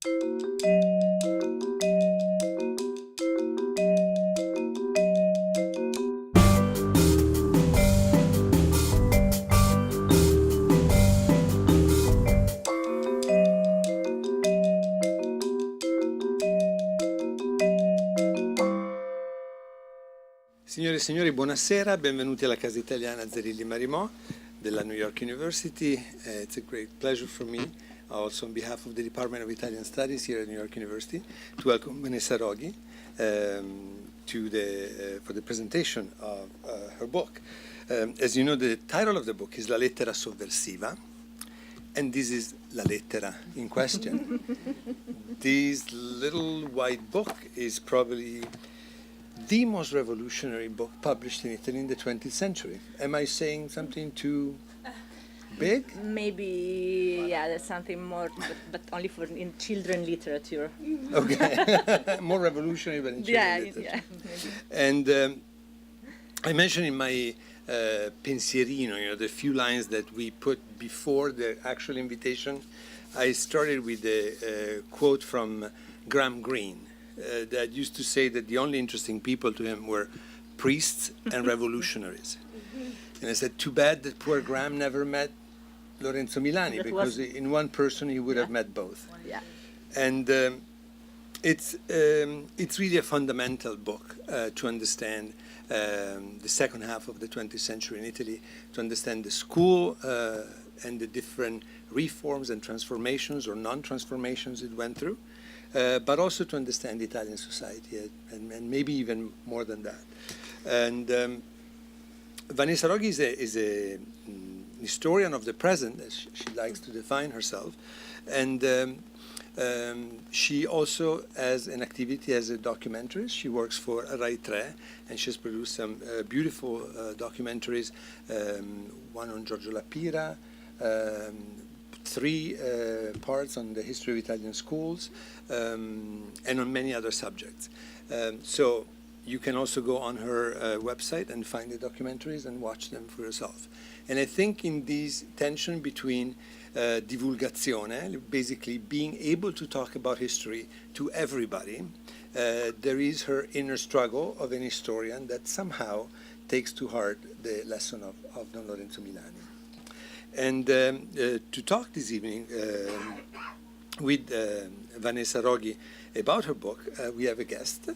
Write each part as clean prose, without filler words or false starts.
Signore e signori, buonasera, benvenuti alla casa italiana zerilli-marimò della New York University. It's a great pleasure for me, also on behalf of the Department of Italian Studies here at New York University, to welcome Vanessa Roghi for the presentation of her book. As you know, the title of the book is La Lettera sovversiva, and this is La Lettera in question. This little white book is probably the most revolutionary book published in Italy in the 20th century. Am I saying something too big? Maybe, yeah, that's something more, but only for in children literature. Okay, more revolutionary than in children literature. Yeah, maybe. And I mentioned in my pensierino, the few lines that we put before the actual invitation, I started with a quote from Graham Greene, that used to say that the only interesting people to him were priests and revolutionaries. And I said, too bad that poor Graham never met Lorenzo Milani, because in one person he would have met both. Yeah. And it's really a fundamental book to understand the second half of the 20th century in Italy, to understand the school and the different reforms and transformations or non-transformations it went through. But also to understand Italian society, and maybe even more than that. And Vanessa Roghi is a historian of the present, as she likes to define herself, and she also has an activity as a documentarist. She works for Rai 3, and she's produced some beautiful documentaries, one on Giorgio Lapira, 3 parts on the history of Italian schools, and on many other subjects. So you can also go on her website and find the documentaries and watch them for yourself. And I think in this tension between divulgazione, basically being able to talk about history to everybody, there is her inner struggle of an historian that somehow takes to heart the lesson of Don Lorenzo Milani. And to talk this evening with Vanessa Roghi about her book, we have a guest,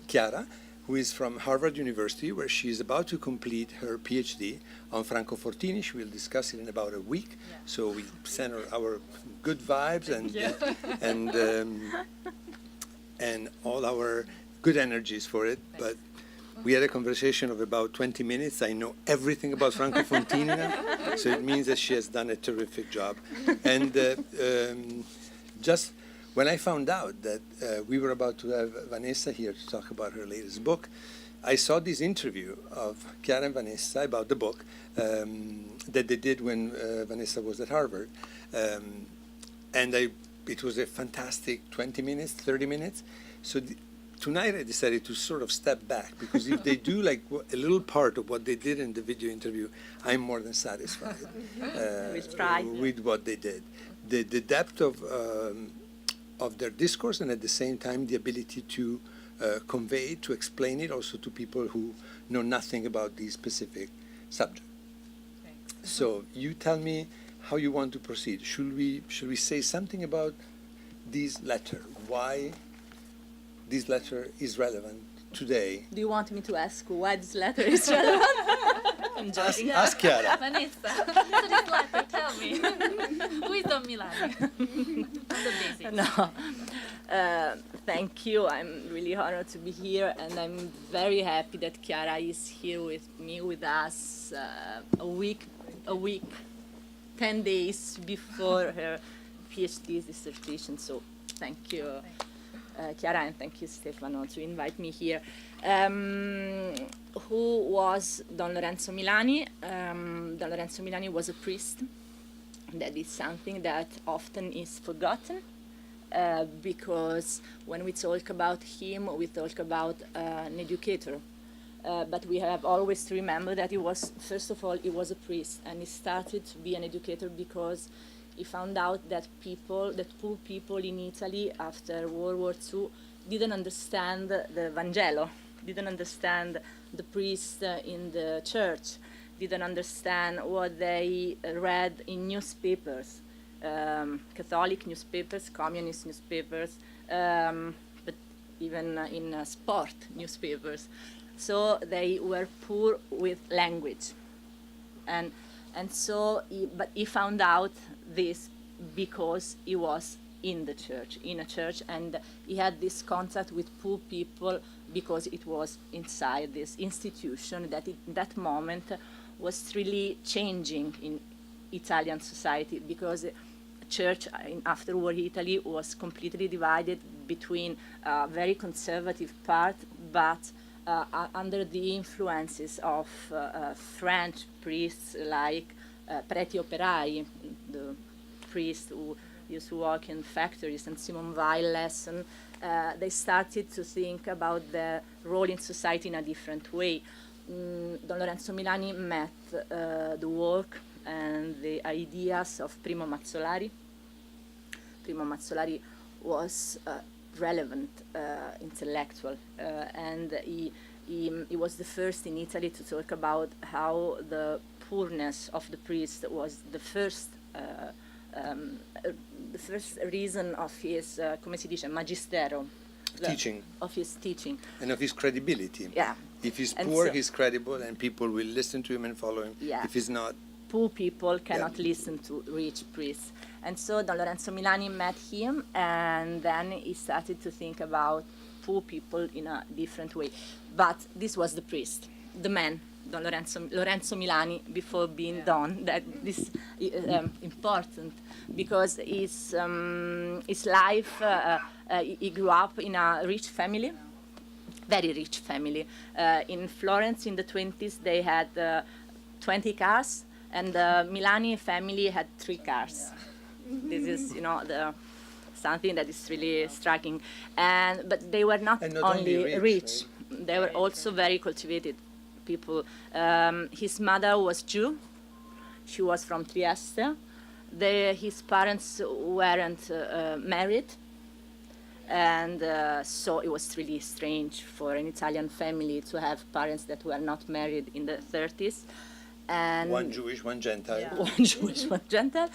Chiara, who is from Harvard University, where she is about to complete her PhD on Franco Fortini. She will discuss it in about a week. Yeah. So we send her our good vibes and all our good energies for it. Thanks. But we had a conversation of about 20 minutes. I know everything about Franco Fortini now, so it means that she has done a terrific job. And just when I found out that we were about to have Vanessa here to talk about her latest book, I saw this interview of Chiara and Vanessa about the book that they did when Vanessa was at Harvard. And it was a fantastic 20 minutes, 30 minutes. So tonight I decided to sort of step back, because if they do like a little part of what they did in the video interview, I'm more than satisfied with what they did. The depth of their discourse, and at the same time the ability to convey, to explain it also to people who know nothing about the specific subject. Thanks. So you tell me how you want to proceed. Should we say something about this letter? Why this letter is relevant today? Do you want me to ask why this letter is relevant? I'm joking. Ask Chiara. Vanessa, listen to this letter. Tell me, who is Don Milani? On the basics. No. Thank you. I'm really honored to be here, and I'm very happy that Chiara is here with us a week, 10 days before her PhD dissertation. So thank you, Chiara, and thank you, Stefano, to invite me here. Who was Don Lorenzo Milani? Don Lorenzo Milani was a priest. That is something that often is forgotten, because when we talk about him, we talk about an educator. But we have always to remember that he was, first of all, he was a priest, and he started to be an educator because he found out that poor people in Italy after World War II didn't understand the Vangelo, didn't understand the priest in the church, didn't understand what they read in newspapers, Catholic newspapers, communist newspapers, but even in sport newspapers. So they were poor with language. And so, but he found out this because he was in the church, in a church, and he had this contact with poor people because it was inside this institution that in that moment was really changing in Italian society, because church in after-war Italy was completely divided between a very conservative part, but under the influences of French priests like preti operai, the priest who used to work in factories, and Simone Weil lesson, they started to think about the role in society in a different way. Don Lorenzo Milani met the work and the ideas of Primo Mazzolari. Primo Mazzolari was relevant intellectual, and he was the first in Italy to talk about how the poorness of the priest was the first reason of his, come si dice, magistero, Teaching. of his teaching. And of his credibility. Yeah. If he's And poor, so- he's credible, and people will listen to him and follow him. Yeah. If he's not, Poor people cannot listen to rich priests. And so Don Lorenzo Milani met him, and then he started to think about poor people in a different way. But this was the priest, the man, Don Lorenzo Milani, before being Don. That this important, because his life, he grew up in a rich family, very rich family. In Florence in the 20s, they had 20 cars, and the Milani family had 3 cars. This is, something that is really striking. But they were not, And not only only rich, rich, they were also very cultivated people. His mother was Jew. She was from Trieste. His parents weren't married. And so it was really strange for an Italian family to have parents that were not married in the 30s. And one Jewish, one Gentile. one Jewish, one Gentile,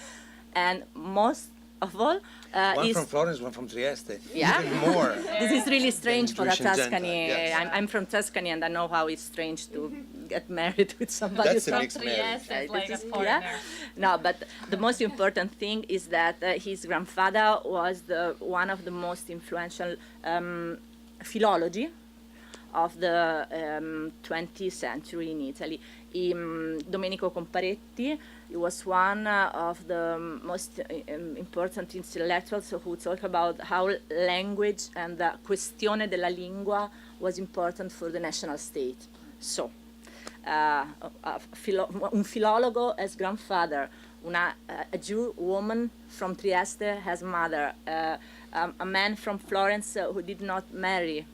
and most of all, One is from Florence, one from Trieste. Yeah. Even more. this is really strange for a Jewish and Tuscany. Gentile, yes. I'm from Tuscany, and I know how it's strange to get married with somebody That's a from mixed marriage. Trieste is like a This is- foreigner. No, but the most important thing is that his grandfather was one of the most influential philology of the 20th century in Italy. Domenico Comparetti, he was one of the most important intellectuals who talk about how language and the questione della lingua was important for the national state. So, un filologo as grandfather, a Jew woman from Trieste as mother, a man from Florence who did not marry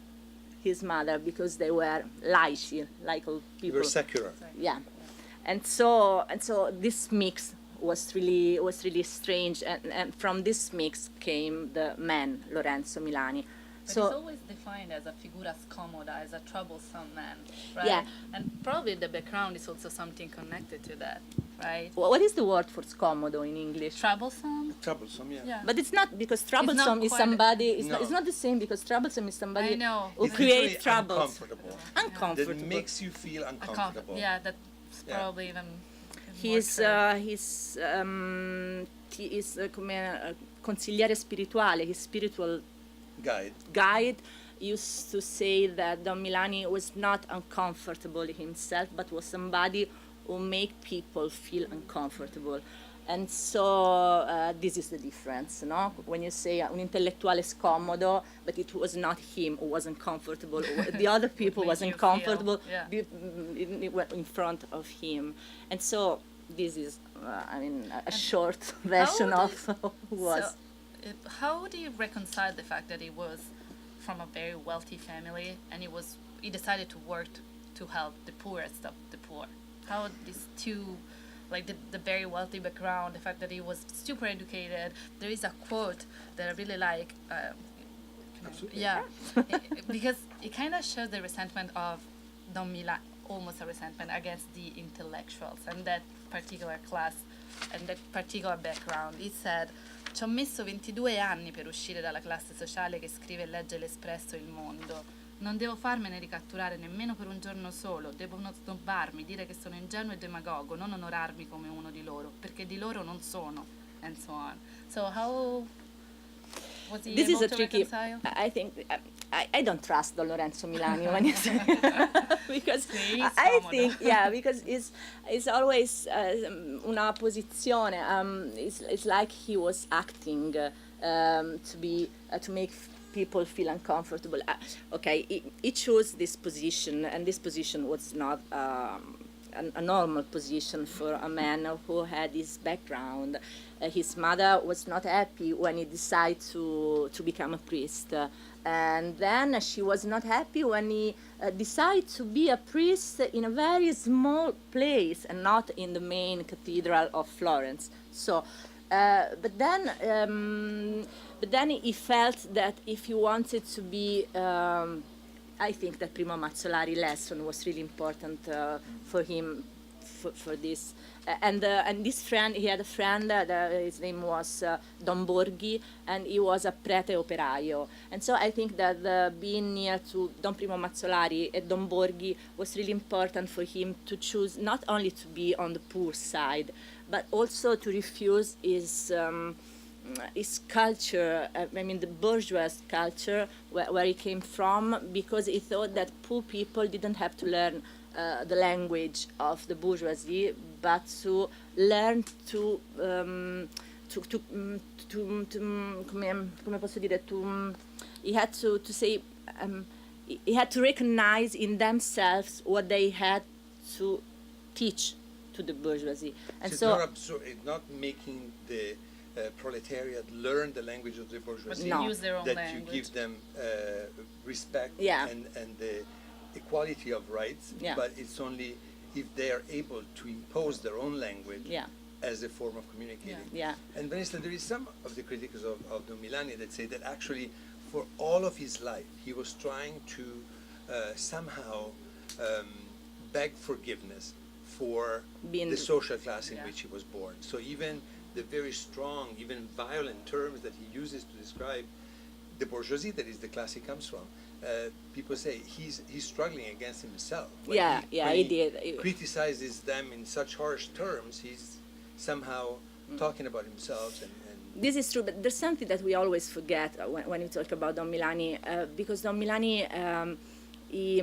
his mother because they were laici, like all We people. were secular. Yeah, and so this mix was really strange, and from this mix came the man Lorenzo Milani. But So he's always defined as a figura scomoda, as a troublesome man, right? Yeah. And probably the background is also something connected to that, right? what is the word for scomodo in English? Troublesome? Troublesome, yeah. Yeah. But it's not, because troublesome is quite- somebody. No. It's not the same, because troublesome is somebody I know. who It's creates literally troubles. uncomfortable. Uncomfortable. That makes you feel uncomfortable. Yeah, that's Yeah. probably even He's more true. he is come consigliere spirituale, his spiritual guide used to say that Don Milani was not uncomfortable himself, but was somebody who made people feel uncomfortable. And so this is the difference, no? When you say un intellettuale scomodo, but it was not him who was uncomfortable. The other people make wasn't you feel, comfortable yeah. in front of him. And so this is, a short version how of who was. So, how do you reconcile the fact that he was from a very wealthy family and he decided to work to help the poorest of the poor? How these two like the very wealthy background, the fact that he was super educated. There is a quote that I really like. Absolutely. Yeah, because it kind of shows the resentment of Don Milani, almost a resentment against the intellectuals and that particular class and that particular background. He said, ci ho messo 22 anni per uscire dalla classe sociale che scrive e legge l'Espresso e Il Mondo. Non devo farmene ricatturare nemmeno per un giorno solo, devono snobbarmi, dire che sono ingenuo e demagogo, non onorarmi come uno di loro, perché di loro non sono, and so on. So how was he This is able a to tricky. reconcile? I think I don't trust Don Lorenzo Milani when he's because Sì, I scomodo. think because it's always una posizione. It's like he was acting to be to make people feel uncomfortable. Okay, he chose this position, and this position was not a normal position for a man who had this background. His mother was not happy when he decided to become a priest. And then she was not happy when he decided to be a priest in a very small place and not in the main cathedral of Florence. So, but then he felt that if he wanted to be, I think that Primo Mazzolari lesson was really important for him for this. And this friend, he had a friend, his name was Don Borghi, and he was a prete operaio. And so I think that being near to Don Primo Mazzolari and Don Borghi was really important for him to choose not only to be on the poor side, but also to refuse his culture, I mean the bourgeois culture where he came from, because he thought that poor people didn't have to learn the language of the bourgeoisie, but to learn to come posso dire, he had to say, he had to recognize in themselves what they had to teach to the bourgeoisie. And so it's not making the proletariat learn the language of the bourgeoisie. No. Use their own that language. you give them respect Yeah. and the equality of rights, Yeah. but it's only if they are able to impose their own language Yeah. as a form of communicating. Yeah. And Vanessa, there is some of the critics of Don Milani that say that actually for all of his life he was trying to somehow beg forgiveness for Being the social class in Yeah. which he was born. So even the very strong, even violent terms that he uses to describe the bourgeoisie, that is the class he comes from, people say he's struggling against himself. When he did. Criticizes them in such harsh terms, he's somehow talking about himself and This is true, but there's something that we always forget when we talk about Don Milani, because Don Milani, he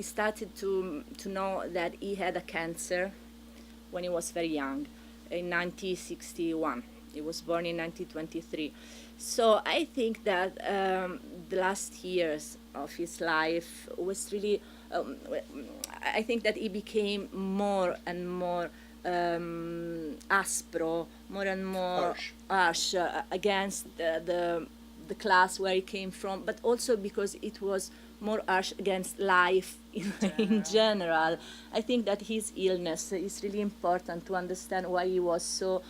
started to know that he had a cancer when he was very young, in 1961. He was born in 1923. So I think that the last years of his life was really, I think that he became more and more aspro, more and more harsh against the class where he came from, but also because it was more harsh against life in general. I think that his illness is really important to understand why he was so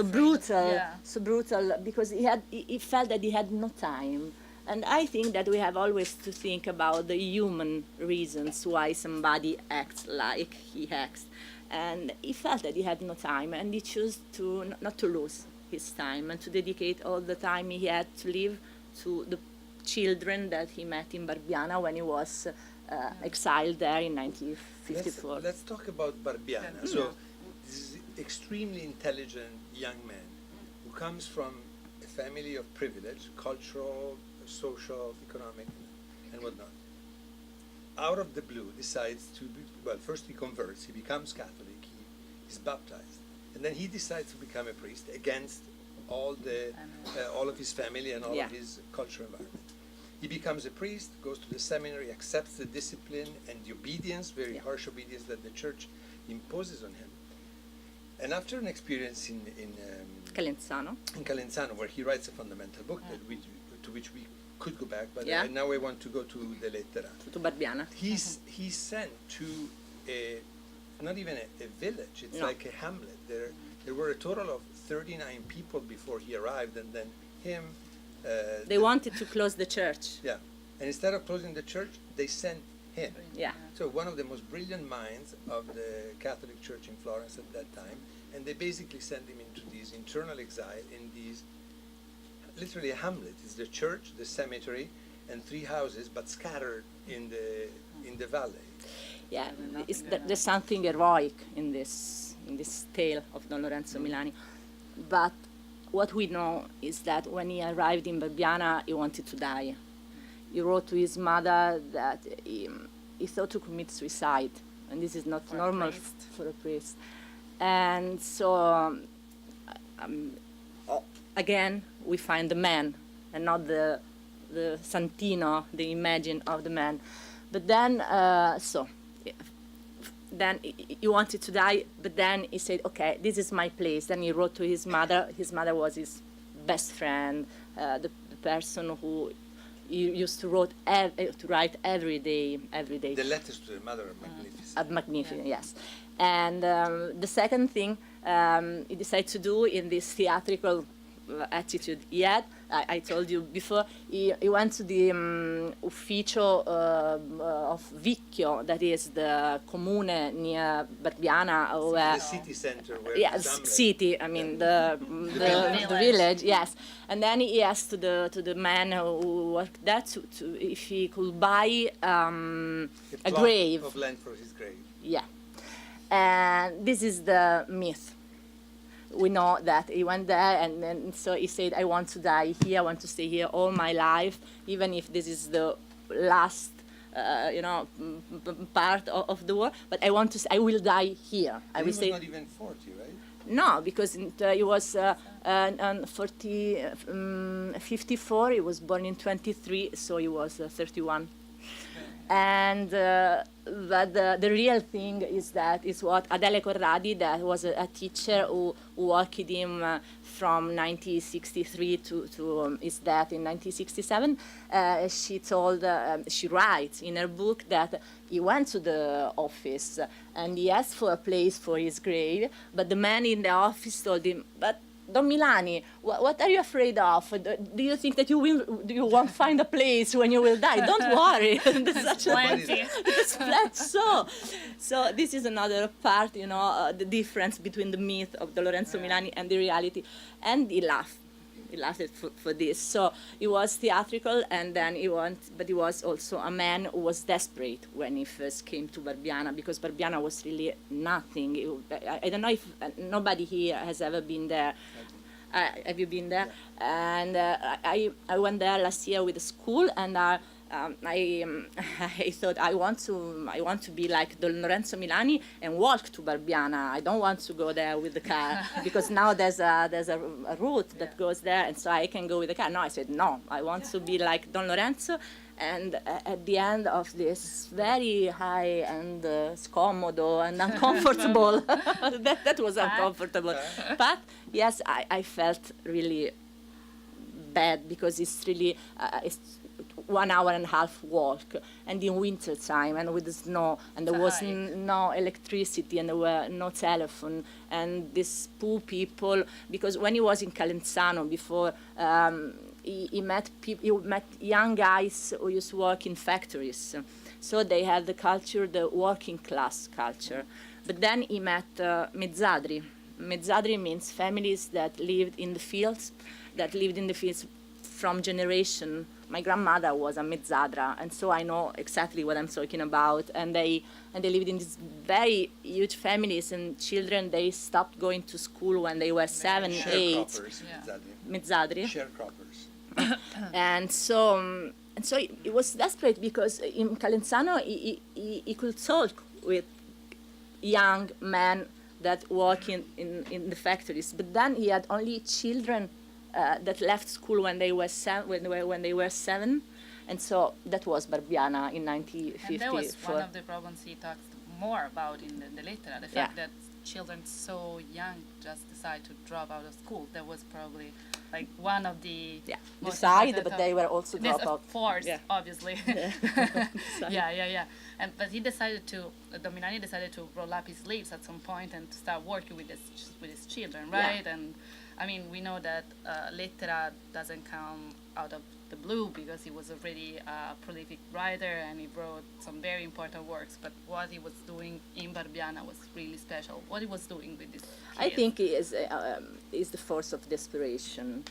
brutal, because he felt that he had no time. And I think that we have always to think about the human reasons why somebody acts like he acts. And he felt that he had no time, and he chose to not to lose his time and to dedicate all the time he had to live to the children that he met in Barbiana when he was exiled there in 1954. Let's talk about Barbiana. So this is an extremely intelligent young man who comes from a family of privilege, cultural, social, economic, and whatnot. Out of the blue, decides to first he converts, he becomes Catholic, he's baptized, and then he decides to become a priest against all of his family and all of his cultural environment. He becomes a priest, goes to the seminary, accepts the discipline and the obedience, very harsh obedience that the church imposes on him. And after an experience in Calenzano, where he writes a fundamental book to which we could go back, but Yeah. now I want to go to the Lettera. To Barbiana. He sent to not even a village, it's No. like a hamlet. There were a total of 39 people before he arrived, and then him. They wanted to close the church. Yeah, and instead of closing the church, they sent him. Yeah. So one of the most brilliant minds of the Catholic Church in Florence at that time, and they basically sent him into this internal exile in these, literally a hamlet. It's the church, the cemetery, and 3 houses, but scattered in the valley. Yeah, there's something heroic in this tale of Don Lorenzo Milani. But what we know is that when he arrived in Barbiana, he wanted to die. He wrote to his mother that he thought to commit suicide, and this is not normal for a priest. And so, again, we find the man, and not the Santino, the imagine of the man. But then, then he wanted to die, but then he said, okay, this is my place. Then he wrote to his mother. His mother was his best friend, the person who he used to write every day. The letters to the mother are magnificent. Magnificent, yes. And the second thing he decided to do in this theatrical attitude he had, I told you before, he went to the ufficio of Vicchio, that is the comune near Barbiana. The city center where yes, city. I mean the village. Yes, and then he asked to the man who worked there to if he could buy a grave. Of land for his grave. Yeah, and this is the myth. We know that he went there, and then so he said, I want to die here, I want to stay here all my life, even if this is the last, part of the war, but I want to, I will die here. He was not even 40, right? No, because he was 54, he was born in 23, so he was 31. And but the real thing is what Adele Corradi, that was a teacher who worked with him from 1963 to his death in 1967. She writes in her book that he went to the office and he asked for a place for his grave, but the man in the office told him, but Don Milani, what are you afraid of? Do you think that you won't find a place when you will die? Don't worry. There's such plenty. There's plenty. So this is another part, the difference between the myth of Don Lorenzo Milani and the reality. And he laughed. He laughed for this. So he was theatrical, and then but he was also a man who was desperate when he first came to Barbiana, because Barbiana was really nothing. I don't know if nobody here has ever been there. Have you been there? Yeah. And I went there last year with the school, and I thought I want to be like Don Lorenzo Milani and walk to Barbiana. I don't want to go there with the car because now there's a route that goes there, and so I can go with the car. No, I said no. I want to be like Don Lorenzo, and at the end of this very high and scomodo and uncomfortable, that was uncomfortable. But yes, I felt really bad because it's really it's 1 hour and a half walk, and in winter time, and with the snow, and there was no electricity, and there were no telephone, and these poor people, because when he was in Calenzano before, he met young guys who used to work in factories, so they had the culture, the working class culture. But then he met mezzadri. Mezzadri means families that lived in the fields, from generation. My grandmother was a mezzadra, and so I know exactly what I'm talking about. And they lived in these very huge families, and children, they stopped going to school when they were 7, 8. Mezzadri. Sharecroppers. And so he was desperate because in Calenzano he could talk with young men that work in the factories, but then he had only children that left school when they were 7, and so that was Barbiana in 1954. And that was one of the problems he talked more about in the Lettera, the fact that children so young just decide to drop out of school. That was probably like one of the most decide, important but they were also Yes, drop out. of course, Yeah. obviously. Yeah. But he decided to, Don Milani decided to roll up his sleeves at some point and to start working with his children, right? And I mean, we know that Lettera doesn't come out of the blue because he was already a prolific writer and he wrote some very important works. But what he was doing in Barbiana was really special. What he was doing with this I kids. think it is the force of desperation,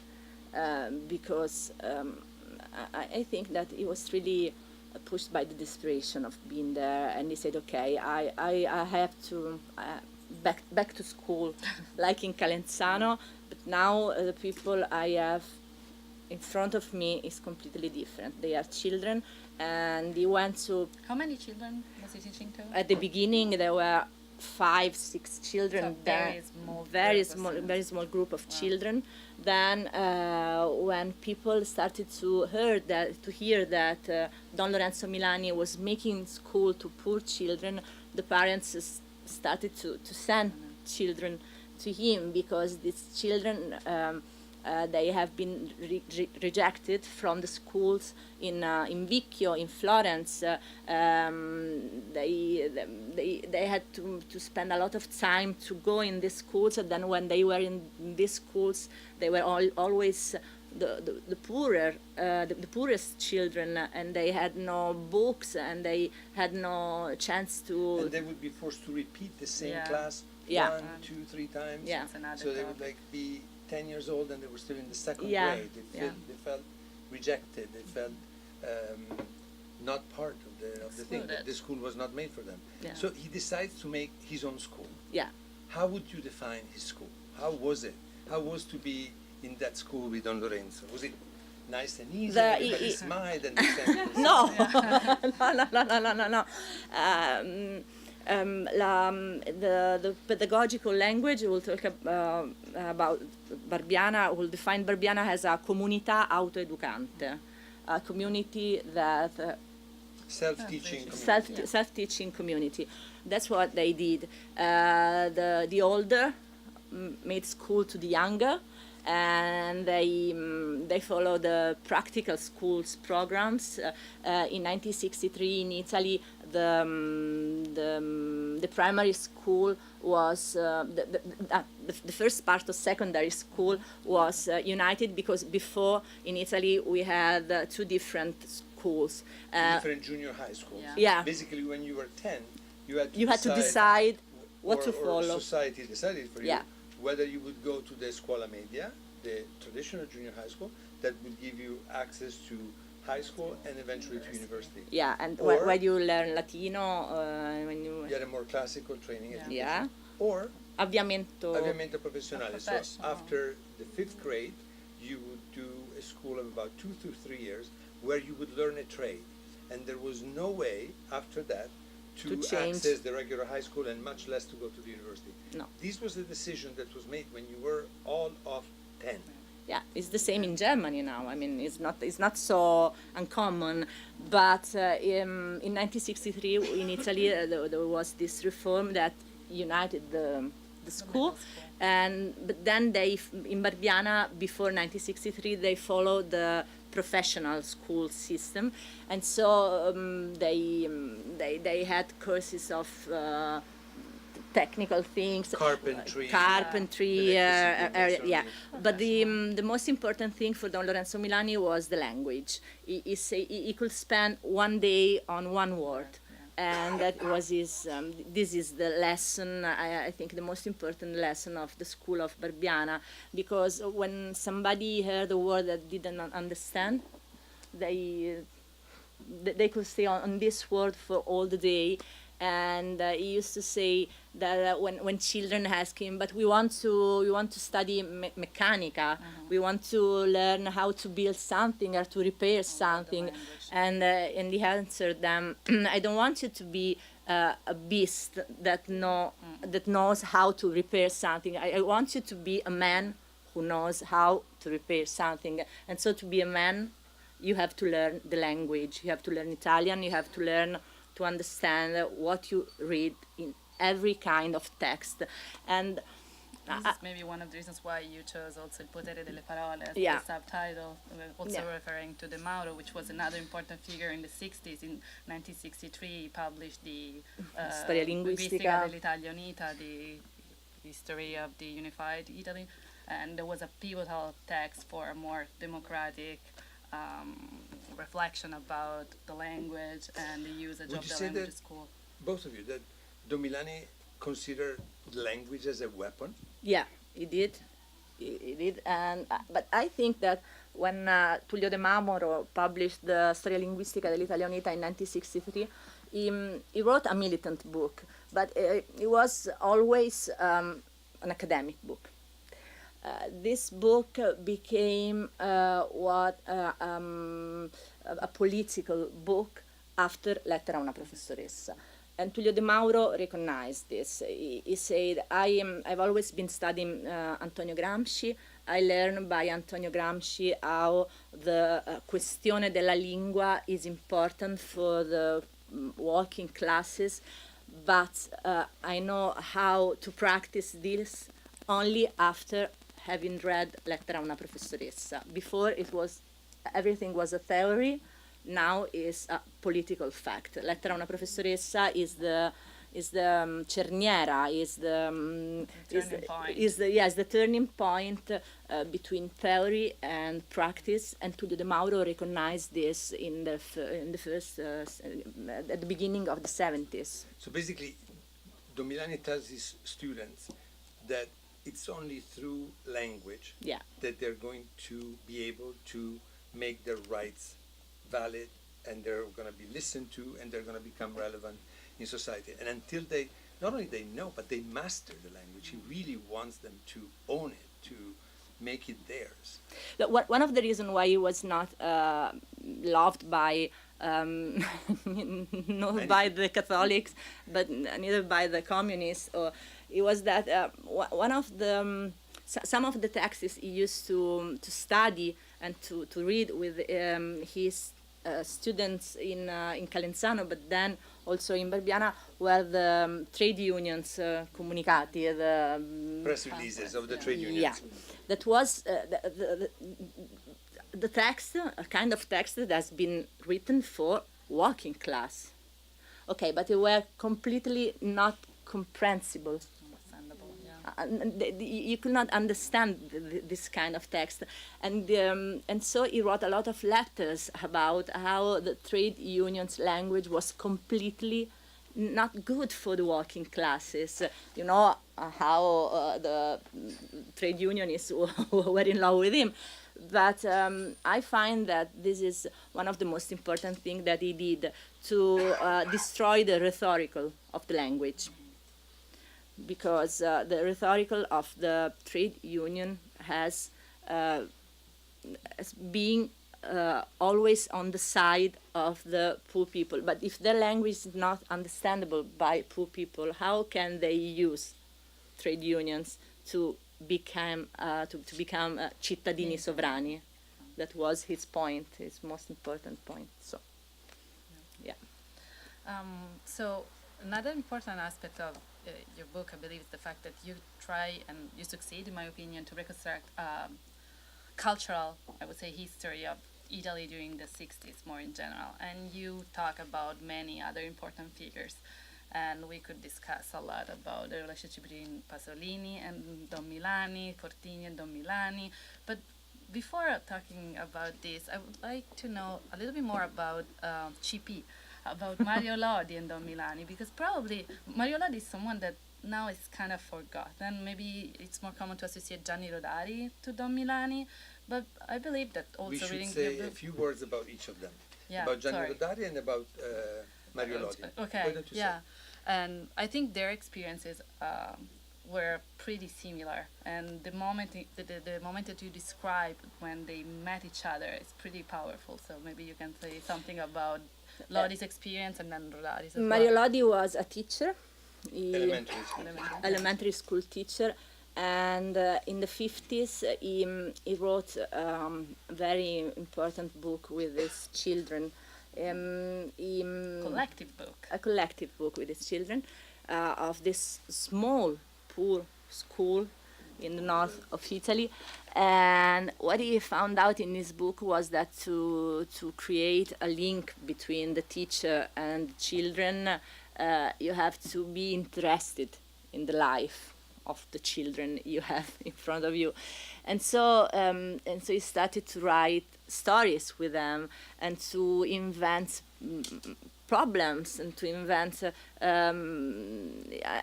because I think that he was really pushed by the desperation of being there, and he said, okay, I have to back to school, like in Calenzano, but now the people I have in front of me is completely different. They are children, and he went to, How many children was he teaching to? at the beginning there were 5, 6 children, So then very small group of very small group of children. Then when people started to hear that Don Lorenzo Milani was making school to poor children, the parents started to send children to him, because these children they have been rejected from the schools in Vicchio, in Florence. They had to spend a lot of time to go in these schools, and then when they were in these schools, they were always the poorer, the poorest children, and they had no books, and they had no chance to. And they would be forced to repeat the same Yeah. class Yeah. 1, 2, 3 times. Yeah. That's another So they would topic. like be 10 years old and they were still in the second Yeah. grade. Yeah. They felt rejected. They felt not part of the thing. Excluded. The school was not made for them. Yeah. So he decides to make his own school. Yeah. How would you define his school? How was it? How was to be in that school with Don Lorenzo? Was it nice and easy? Everybody smiled and they sang No, no. The pedagogical language will talk about Barbiana, will define Barbiana as a comunità autoeducante, a community that self-teaching community. self-teaching community. That's what they did. The older made school to the younger, and they follow the practical schools programs. In 1963 in Italy, the primary school was the first part of secondary school was united, because before in Italy we had 2 different schools. Different junior high schools. Yeah. Basically, when you were 10, you had to decide what to or follow. Society decided for you Yeah. whether you would go to the scuola media, the traditional junior high school, that would give you access to high school and eventually to university. Yeah, and Or- when you learn Latino, when you You had a more classical training education. Yeah. Or avviamento. avviamento professionale. So Professional. after the 5th grade, you would do a school of about 2 to 3 years where you would learn a trade. And there was no way after that to change. access the regular high school and much less to go to the university. No. This was the decision that was made when you were all of 10. Yeah, it's the same in Germany now. I mean, it's not so uncommon. But in 1963 in Italy there was this reform that united the school, but then in Barbiana before 1963 they followed the professional school system, and so they had courses of technical things, Carpentry. carpentry, Electricity, yeah. masonry. But the most important thing for Don Lorenzo Milani was the language. He could spend 1 day on 1 word, and that was his. This is the lesson. I think the most important lesson of the school of Barbiana, because when somebody heard a word that didn't understand, they could stay on this word for all the day. And he used to say that when children ask him, but we want to study mechanica, we want to learn how to build something or to repair something, and he answered them, I don't want you to be a beast that knows how to repair something. I want you to be a man who knows how to repair something. And so to be a man, you have to learn the language. You have to learn Italian. You have to learn to understand what you read in every kind of text. And This is maybe one of the reasons why you chose also il potere delle parole as Yeah. the subtitle, also Yeah. referring to De Mauro, which was another important figure in the 60s. In 1963, he published the Storia linguistica. dell'Italia Unita, the history of the unified Italy, and there was a pivotal text for a more democratic reflection about the language and the usage Would of you the say language that in school. both of you, that Don Milani considered language as a weapon? Yeah, he did. He did, and but I think that when Tullio De Mauro published the Storia linguistica dell'Italia Unita in 1963, he wrote a militant book, but it was always an academic book. This book became a political book after Lettera a una professoressa. And Tullio De Mauro recognized this. He said, I've always been studying Antonio Gramsci. I learned by Antonio Gramsci how the questione della lingua is important for the working classes, but I know how to practice this only after having read Lettera a una professoressa. Before everything was a theory. Now is a political fact. Lettera a una professoressa is the cerniera, is the turning point between theory and practice. And Tullio De Mauro recognized this in the first at the beginning of the 70s. So basically, Don Milani tells his students that it's only through language Yeah. that they're going to be able to make their rights valid, and they're going to be listened to, and they're going to become relevant in society. And until they, not only they know, but they master the language, he really wants them to own it, to make it theirs. One of the reasons why he was not loved by not by the Catholics, but neither by the communists, it was that one of the some of the texts he used to study and to read with his students in Calenzano, but then also in Barbiana, were the trade unions comunicati, the Press releases of the trade unions. yeah, that was the text, a kind of text that has been written for working class. Okay, but they were completely not comprehensible. Understandable, yeah. You could not understand this kind of text, and so he wrote a lot of letters about how the trade unions language was completely not good for the working classes. You know how the trade unionists were in love with him. But I find that this is one of the most important things that he did, to destroy the rhetorical of the language. Because the rhetorical of the trade union has being always on the side of the poor people. But if their language is not understandable by poor people, how can they use trade unions to become cittadini sovrani? That was his point, his most important point. So, yeah. So another important aspect of your book, I believe, is the fact that you try and you succeed, in my opinion, to reconstruct cultural, I would say, history of Italy during the 60s more in general. And you talk about many other important figures. And we could discuss a lot about the relationship between Pasolini and Don Milani, Fortini and Don Milani. But before talking about this, I would like to know a little bit more about CP, about Mario Lodi and Don Milani, because probably Mario Lodi is someone that now is kind of forgotten. Maybe it's more common to associate Gianni Rodari to Don Milani, but I believe that also We should reading say the a book. few words about each of them. Yeah, About Gianni sorry. Rodari and about Mario Lodi. Why Okay, don't you yeah. And I think their experiences were pretty similar. And the moment that you describe when they met each other is pretty powerful. So maybe you can say something about Lodi's experience and then Rodari's as Mario well. Lodi was a teacher. Elementary school. Elementary school teacher, and in the 50s he wrote a very important book with his children, Collective book. a collective book with his children, of this small poor school in the north of Italy. And what he found out in his book was that to create a link between the teacher and the children, you have to be interested in the life of the children you have in front of you. And so he started to write stories with them and to invent problems and to invent a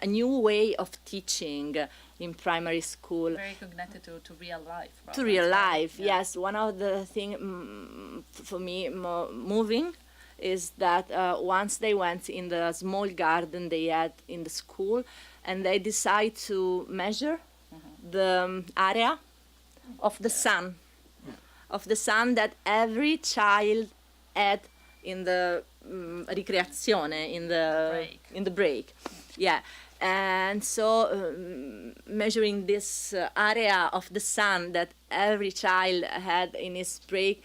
new way of teaching in primary school. Very connected to real life. To real life, Yeah. yes. One of the things for me more moving is that once they went in the small garden they had in the school, and they decide to measure the area of the sun, that every child had in the ricreazione, in the break. Yeah. And so measuring this area of the sun that every child had in his break,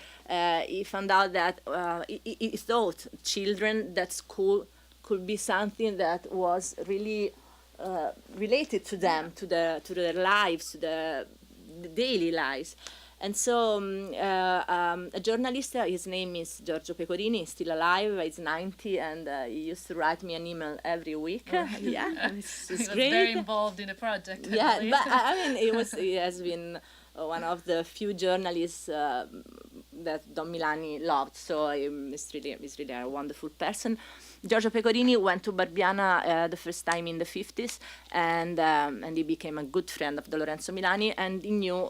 he found out that he thought children, that school could be something that was really related to them, to their lives, to the daily lives. And so a journalist, his name is Giorgio Pecorini, he's still alive, he's 90, and he used to write me an email every week. Yeah, it's He was great. very involved in the project. I Yeah, believe. but I mean, he has been one of the few journalists that Don Milani loved, so he's really a wonderful person. Giorgio Pecorini went to Barbiana the first time in the 50s, and he became a good friend of Don Lorenzo Milani, and he knew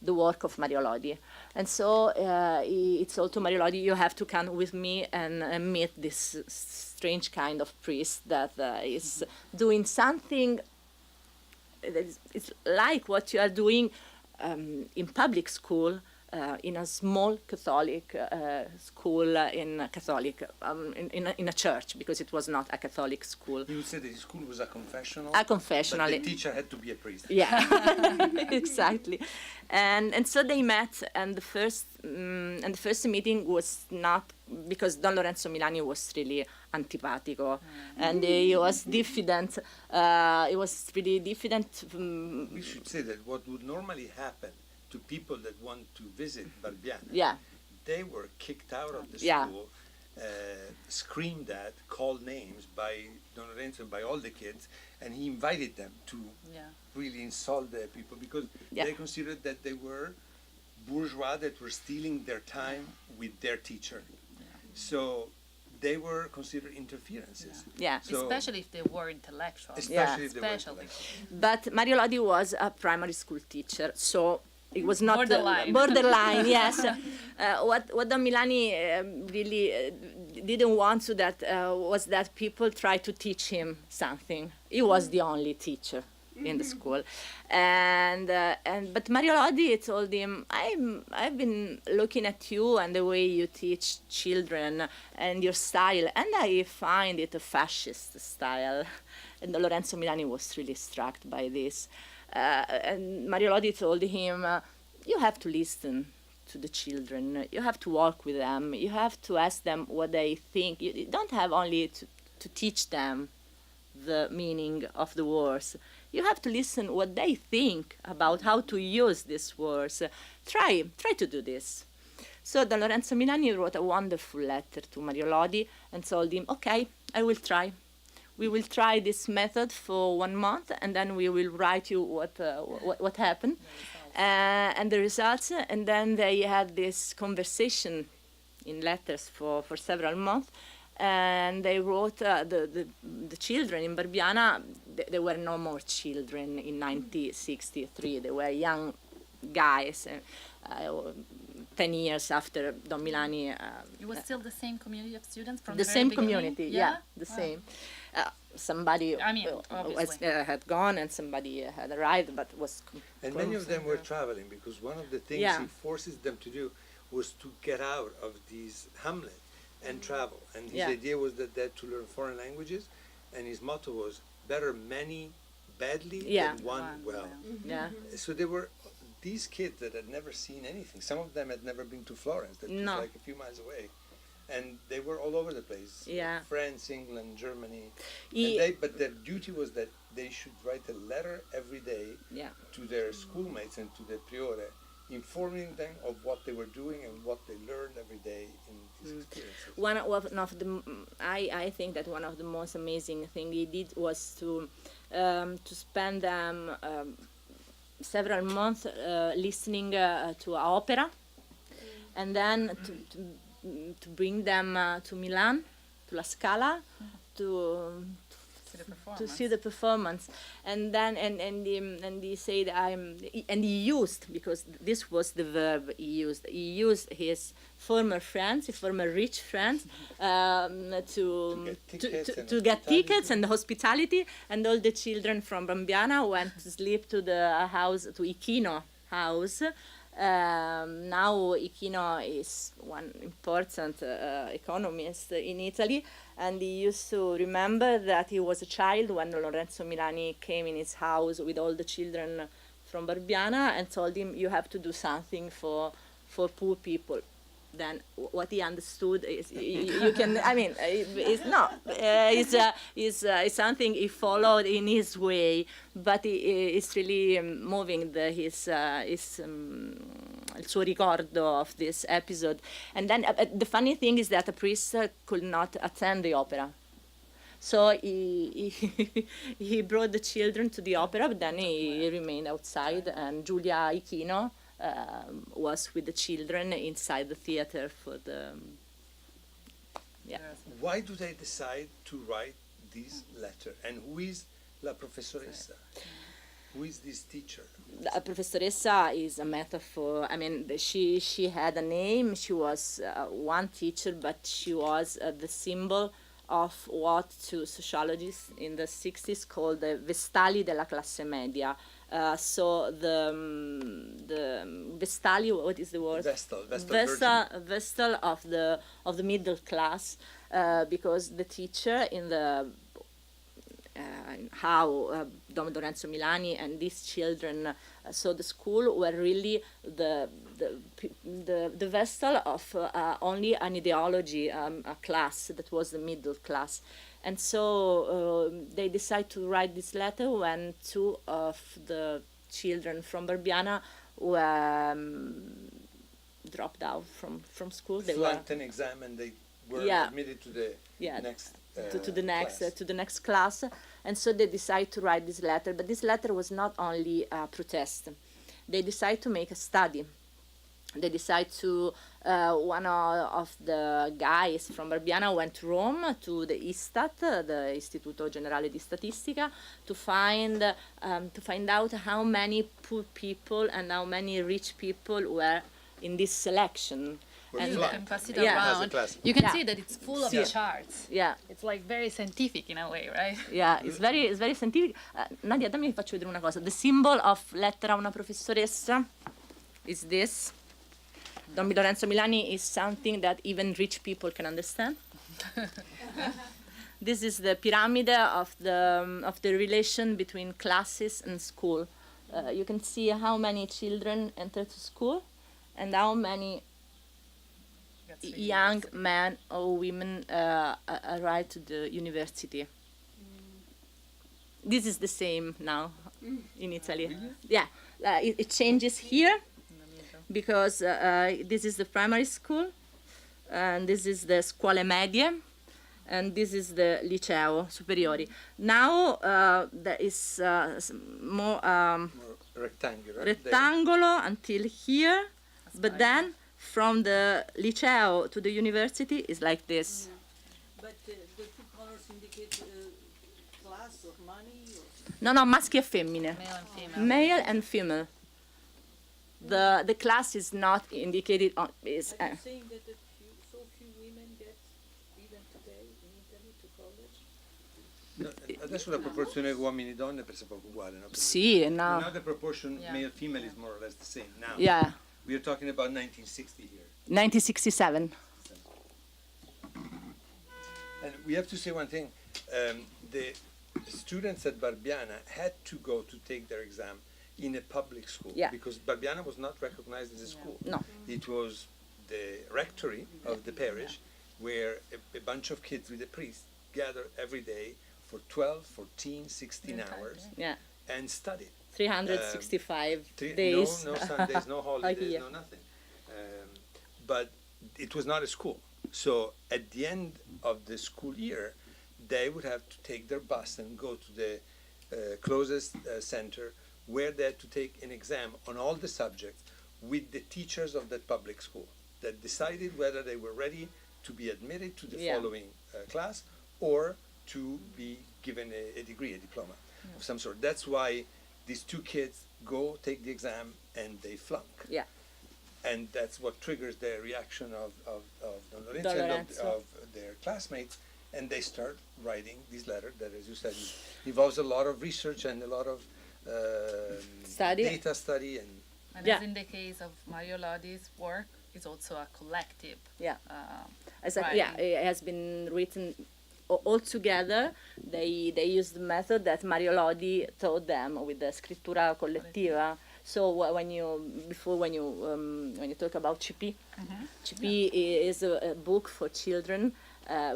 the work of Mario Lodi. And so he told to Mario Lodi, you have to come with me and meet this strange kind of priest that is doing something that it's like what you are doing in public school, in a small Catholic school in a church, because it was not a Catholic school. You would say that the school was a confessional? A confessional. But the teacher had to be a priest. Yeah, exactly. And so they met, and the first meeting was not, because Don Lorenzo Milani was really antipatico, and he was diffident. He was really diffident. We should say that what would normally happen to people that want to visit Barbiana, Yeah. they were kicked out of the Yeah. school, screamed at, called names by Don Lorenzo, by all the kids, and he invited them to Yeah. really insult the people because Yeah. they considered that they were bourgeois that were stealing their time with their teacher. So they were considered interferences. Yeah. So, Especially if they were intellectual. especially if they were Especially. intellectual. But Mario Lodi was a primary school teacher, so it was not Borderline. borderline. Yes. What Don Milani really didn't want to that was that people try to teach him something. He was the only teacher in the school, but Mario Lodi told him, I've been looking at you and the way you teach children and your style, and I find it a fascist style. And Lorenzo Milani was really struck by this. And Mario Lodi told him, you have to listen to the children, you have to walk with them, you have to ask them what they think. You don't have only to teach them the meaning of the words. You have to listen what they think about how to use these words. Try to do this. So Don Lorenzo Milani wrote a wonderful letter to Mario Lodi and told him, okay, I will try. We will try this method for 1 month, and then we will write you what happened and the results. And then they had this conversation in letters for several months, and they wrote the children in Barbiana. There were no more children in 1963. They were young guys. 10 years after Don Milani. It was still the same community of students from The the same very beginning? community, yeah, the Wow. same. Somebody I mean, obviously. had gone and somebody had arrived, but was. And many of them were traveling because one of the things Yeah. he forces them to do was to get out of these hamlet and travel. And his Yeah. idea was that they had to learn foreign languages, and his motto was better many badly Yeah. than one well. Yeah. So there were these kids that had never seen anything. Some of them had never been to Florence, that No. was like a few miles away. And they were all over the place. Yeah. France, England, Germany. He- But their duty was that they should write a letter every day Yeah. to their schoolmates and to the priore, informing them of what they were doing and what they learned every day in these experiences. One of the I think that one of the most amazing thing he did was to spend several months listening to opera, and then to bring them to Milan, to La Scala, to see the performance, and then and he said and he used, because this was the verb he used his former friends, his former rich friends, to get tickets and hospitality, and all the children from Barbiana went to sleep to the house, to Ichino house. Now Ichino is one important economist in Italy, and he used to remember that he was a child when Lorenzo Milani came in his house with all the children from Barbiana and told him, you have to do something for poor people. Then what he understood is you can, I mean, it's not, it's something he followed in his way, but it's really moving il suo ricordo of this episode. And then the funny thing is that a priest could not attend the opera. So he brought the children to the opera, but then he remained outside, and Giulia Ichino was with the children inside the theater for the. Yeah. Why do they decide to write this letter? And who is la professoressa? Who is this teacher? La professoressa is a metaphor. I mean, she had a name. She was one teacher, but she was the symbol of what to sociologists in the 60s called the Vestali della classe media. So the Vestali, what is the word? Vestal of the middle class, because the teacher in the how Don Lorenzo Milani and these children saw the school were really the vessel of only an ideology, a class that was the middle class. And so they decided to write this letter when two of the children from Barbiana were dropped out from school. They flunked an exam and they were admitted to the next to the next class, and so they decided to write this letter. But this letter was not only a protest. They decided to make a study. They decided to one of the guys from Barbiana went to Rome to the Istat, the Istituto Generale di Statistica, to find out how many poor people and how many rich people were in this selection. And you can pass it around. You can see that it's full of charts. Yeah. It's like very scientific in a way, right? Yeah, it's very scientific. Nadia, dammi vi faccio vedere una cosa. The symbol of Lettera a una professoressa is this. Don Lorenzo Milani is something that even rich people can understand. This is the pyramid of the relation between classes and school. You can see how many children enter to school and how many young men or women arrive to the university. This is the same now in Italy. Really? Yeah, it changes here because this is the primary school, and this is the scuole medie, and this is the liceo superiori. Now there is more rectangular until here, but then from the liceo to the university is like this. But the two colors indicate class or money? Or? No, maschio e femmine. Male and female. Male and female. The class is not indicated on. Are you saying that so few women get even today in Italy to college? No, adesso la proporzione uomini e donne è poco uguale, no? Sì, no. Now the proportion male-female is more or less the same now. Yeah. We are talking about 1960 here. 1967. And we have to say one thing. The students at Barbiana had to go to take their exam in a public school because Barbiana was not recognized as a school. No. It was the rectory of the parish where a bunch of kids with a priest gathered every day for 12, 14, 16 The entire hours day. Yeah, and studied. 365 No days. Sundays, no holidays, year. no nothing. But it was not a school. So at the end of the school year, they would have to take their bus and go to the closest center where they had to take an exam on all the subjects with the teachers of that public school that decided whether they were ready to be admitted to the Yeah. following class or to be given a degree, a diploma of some sort. That's why these two kids go take the exam and they flunk. Yeah. And that's what triggers the reaction of Don Lorenzo Don and Lorenzo. of their classmates, and they start writing this letter that, as you said, involves a lot of research and a lot of Study. data study. And Yeah. as in the case of Mario Lodi's work, it's also a collective. Yeah. Uh, Exactly. Yeah, writing. it has been written all together. They used the method that Mario Lodi taught them with the scrittura collettiva. So when you talk about CP, CP is a book for children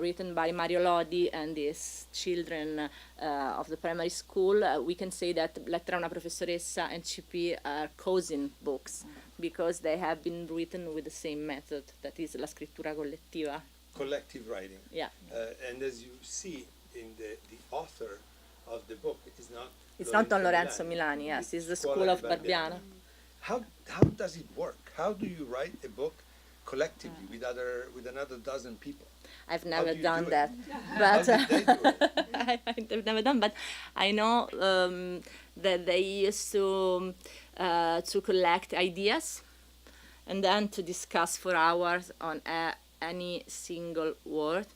written by Mario Lodi and his children of the primary school. We can say that Lettera, una professoressa and CP are cousin books because they have been written with the same method, that is la scrittura collettiva. Collective writing. Yeah. And as you see in the author of the book is not It's not Don Lorenzo Milani, yes, it's the school of Barbiana. How does it work? How do you write a book collectively with another dozen people? I've How never do you done do it? that, How but did they do it? I've never done. But I know that they used to collect ideas and then to discuss for hours on any single word.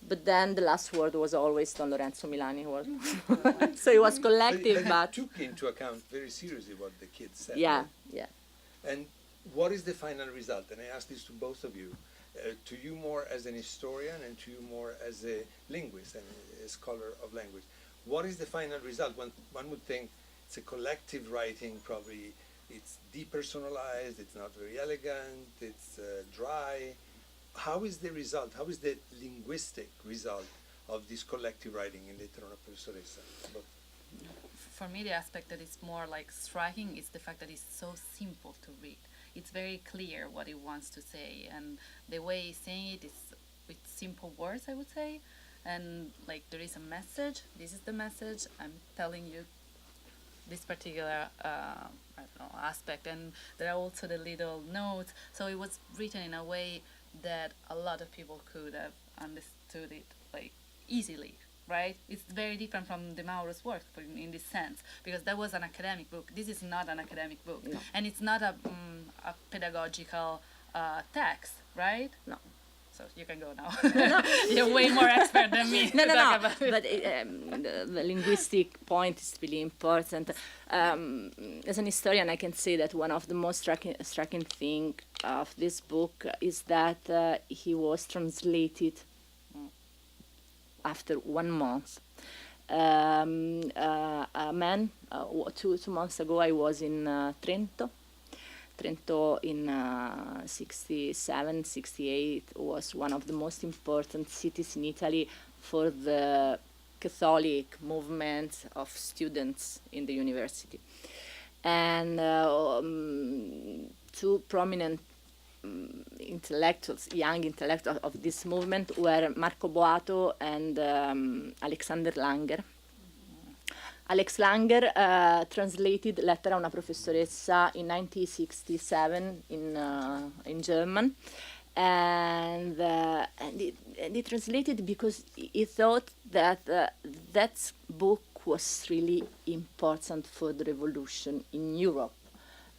But then the last word was always Don Lorenzo Milani word. So it was collective, They but took into account very seriously what the kids said. yeah, right? yeah. And what is the final result? And I ask this to both of you, to you more as an historian and to you more as a linguist and a scholar of language. What is the final result? One would think it's a collective writing, probably it's depersonalized, it's not very elegant, it's dry. How is the result? How is the linguistic result of this collective writing in Lettera, una professoressa? For me, the aspect that is more like striking is the fact that it's so simple to read. It's very clear what it wants to say, and the way he's saying it is with simple words, I would say. And like there is a message. This is the message. I'm telling you this particular I don't know, aspect, and there are also the little notes. So it was written in a way that a lot of people could have understood it like easily, right? It's very different from De Mauro's work in this sense, because that was an academic book. This is not an academic book, No. and it's not a pedagogical text, right? No. So you can go now. You're way more expert than me. No, to no, talk no. about it. But the linguistic point is really important. As an historian, I can say that one of the most striking thing of this book is that he was translated after 1 month. A man, 2 months ago, I was in Trento. Trento in 67, 68 was one of the most important cities in Italy for the Catholic movement of students in the university. And two prominent intellectuals, young intellectuals of this movement were Marco Boato and Alexander Langer. Alex Langer translated Lettera, una professoressa in 1967 in German, and he translated because he thought that that book was really important for the revolution in Europe.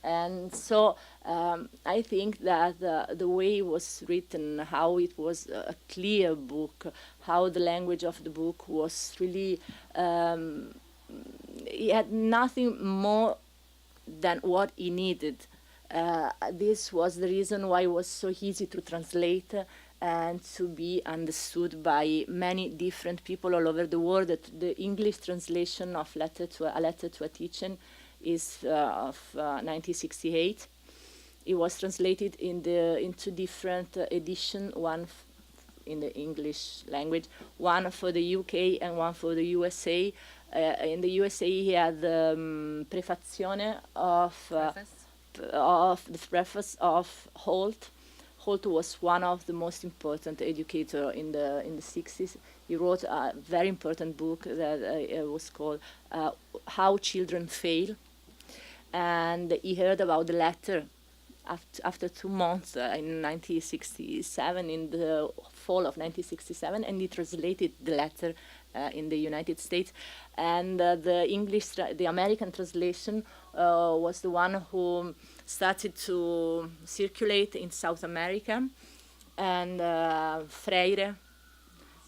And so I think that the way it was written, how it was a clear book, how the language of the book was really, he had nothing more than what he needed. This was the reason why it was so easy to translate and to be understood by many different people all over the world. The English translation of A Letter to a Teacher is of 1968. It was translated in two different editions, one in the English language, one for the UK and one for the USA. In the USA, he had the prefazione of the preface of Holt. Holt was one of the most important educator in the 60s. He wrote a very important book that was called How Children Fail. And he heard about the letter after 2 months in 1967, in the fall of 1967, and he translated the letter in the United States. And the American translation was the one who started to circulate in South America, and Freire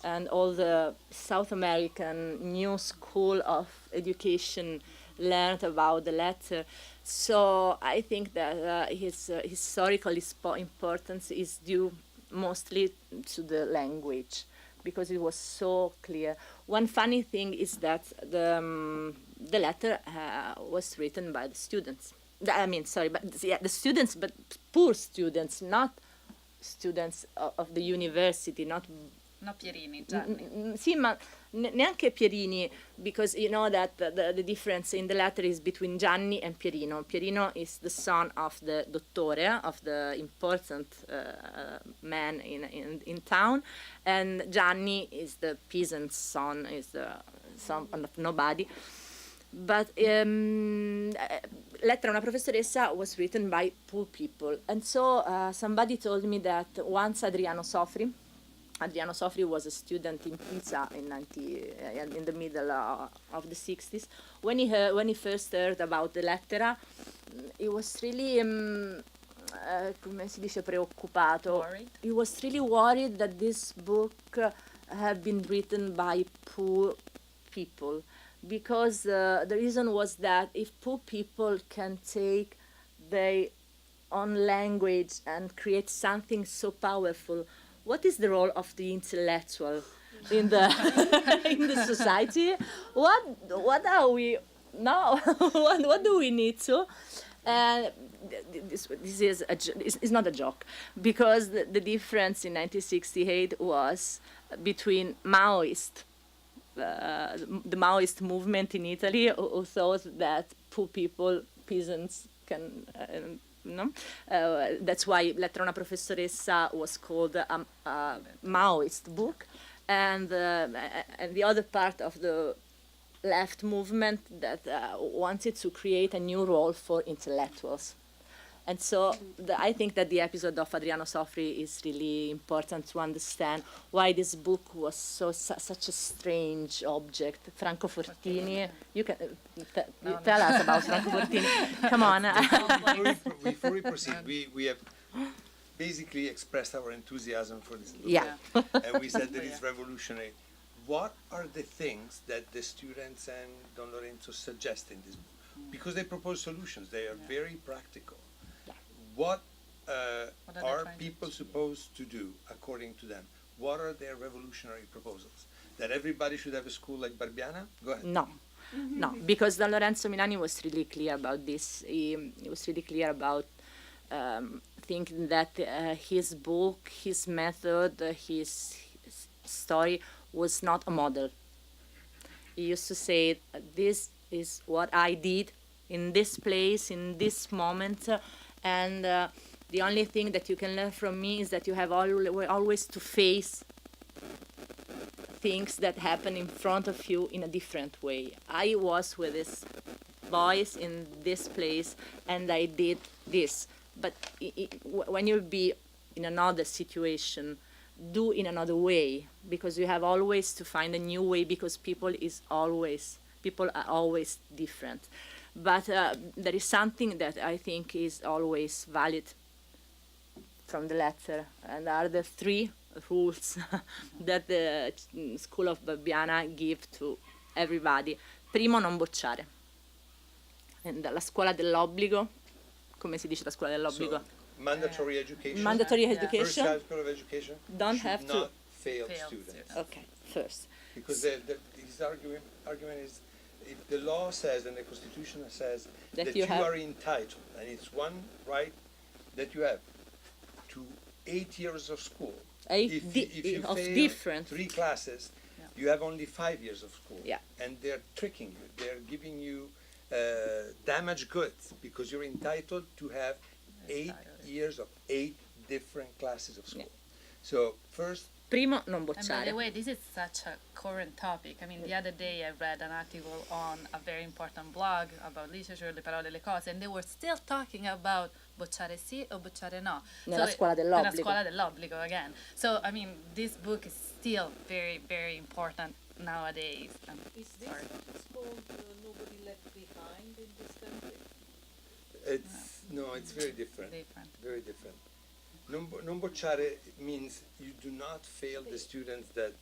and all the South American new school of education learned about the letter. So I think that his historical importance is due mostly to the language, because it was so clear. One funny thing is that the letter was written by the students. The students, but poor students, not students of the university, not Pierini, Gianni. Sì, ma neanche Pierini, because you know that the difference in the letter is between Gianni and Pierino. Pierino is the son of the dottore, of the important man in town, and Gianni is the peasant's son, is the son of nobody. But Lettera a una professoressa was written by poor people, and so somebody told me that once Adriano Sofri was a student in Pisa in the middle of the 60s. When he first heard about the Lettera, he was really, come si dice, preoccupato. Worried? He was really worried that this book had been written by poor people, because the reason was that if poor people can take their own language and create something so powerful, what is the role of the intellectual in the in the society? What are we now? what do we need to? And this is not a joke, because the difference in 1968 was between Maoist. The Maoist movement in Italy, who thought that poor people, peasants, can that's why Lettera a una professoressa was called a Maoist book, and the other part of the left movement that wanted to create a new role for intellectuals. And so I think that the episode of Adriano Sofri is really important to understand why this book was such a strange object. Franco Fortini, you can tell us about Franco Fortini. Come on. Before we proceed, we have basically expressed our enthusiasm for this book. Yeah. And we said that it's revolutionary. What are the things that the students and Don Lorenzo suggest in this book? Because they propose solutions. They are very practical. What are people supposed to do according to them? What are their revolutionary proposals? That everybody should have a school like Barbiana? Go ahead. No, because Don Lorenzo Milani was really clear about this. He was really clear about thinking that his book, his method, his story was not a model. He used to say, this is what I did in this place, in this moment, and the only thing that you can learn from me is that you have always to face things that happen in front of you in a different way. I was with this boys in this place, and I did this. But when you'll be in another situation, do in another way, because you have always to find a new way, because people are always different. But there is something that I think is always valid from the letter, and are the 3 rules that the School of Barbiana give to everybody. Primo, non bocciare. And la scuola dell'obbligo, come si dice la scuola dell'obbligo? So, mandatory education. Mandatory Yeah. education. First cycle of education Don't should have to. not fail Fail students. students. Okay, first. Because his argument is, if the law says and the Constitution says that you are entitled, and it's one right that you have, to 8 years of school, If you of fail different. 3 classes, Yeah. you have only 5 years of school. Yeah. And they're tricking you. They're giving you damaged goods because you're entitled to have 8 years of 8 different classes of school. So first, Primo, non And by bocciare. the way, this is such a current topic. I mean, the other day I read an article on a very important blog about literature, le parole, le cose, and they were still talking about bocciare sì o bocciare no. Nella scuola dell'obbligo. Nella scuola dell'obbligo, again. So, I mean, this book is still very, very important nowadays. Is this Sorry. what is called nobody left behind in this country? it's very different. Different. Very different. Non bocciare means you do not fail the students that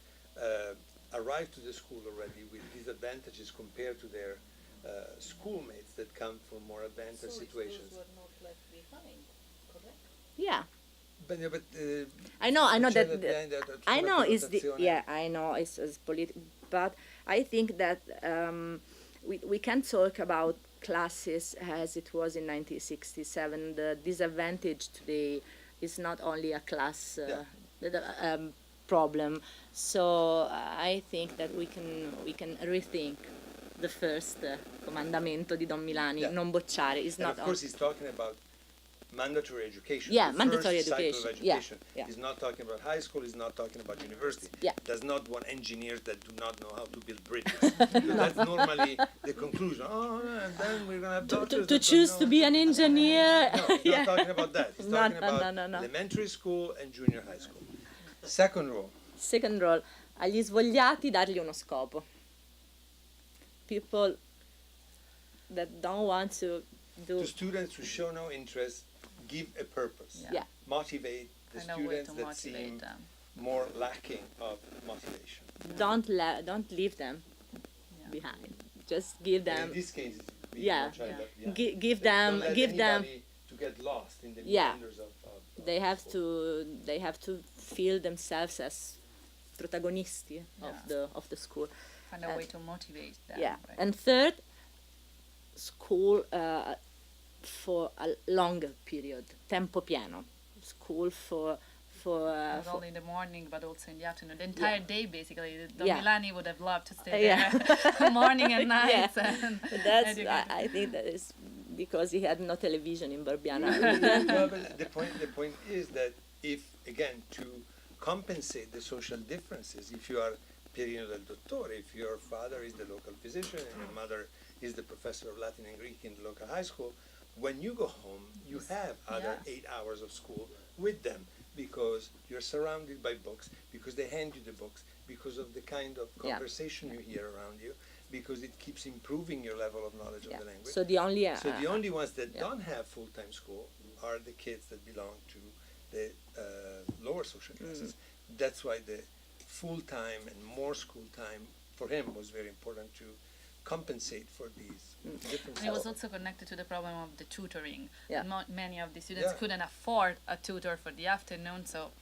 arrive to the school already with disadvantages compared to their schoolmates that come from more advantaged So situations. it's those who are not left behind, correct? Yeah. But I know c'è that, da- I know sulla it's the, connotazione. yeah, I know it's but I think that we can talk about classes as it was in 1967. The disadvantage today is not only a class problem. So I think that we can rethink the first comandamento di Don Milani, Yeah. non bocciare. Is And not of course, he's talking about mandatory education. Yeah, The mandatory first cycle of education. Yeah, education. yeah. He's not talking about high school. He's not talking about university. Yeah. Does not want engineers that do not know how to build bridges. Because that's normally the conclusion. Oh, and then we're gonna have doctors. to that don't choose know. to be an engineer. No, he's not talking about that. He's No, talking no, about no. elementary school and junior high school. Second rule. Second role, agli svogliati dargli uno scopo. People that don't want to do, To students who show no interest, give a purpose. Yeah. yeah, Motivate the And a way students to that seem motivate them. more lacking of motivation. don't leave them Yeah. behind. Just give And in them, this case, we yeah, don't try yeah. that behind. give Don't them, let give them. anybody to get lost in the Yeah. meanders of They have school. to feel themselves as protagonisti Yeah. of the school. Find a way to motivate them. Yeah, right? and third, school for a longer period, tempo pieno. School for Not only in the morning, but also in the afternoon. The entire day, basically. Don Yeah. Milani would have loved to stay Yeah. there morning and night. Yeah. And That's educate. I think that is because he had no television in Barbiana. No, but the point is that if, again, to compensate the social differences, if you are Pierino del Dottore, if your father is the local physician and your mother is the professor of Latin and Greek in the local high school, when you go home, you have other Yeah. 8 hours of school with them because you're surrounded by books, because they hand you the books, because of the kind of Yeah. conversation you hear around you, because it keeps improving your level of knowledge Yeah. of the language. So the only So the only ones that yeah. don't have full-time school are the kids that belong to the lower social classes. That's why the full-time and more school time for him was very important to compensate for these differences. And it was also connected to the problem of the tutoring. Yeah. Many of the students Yeah. couldn't afford a tutor for the afternoon, so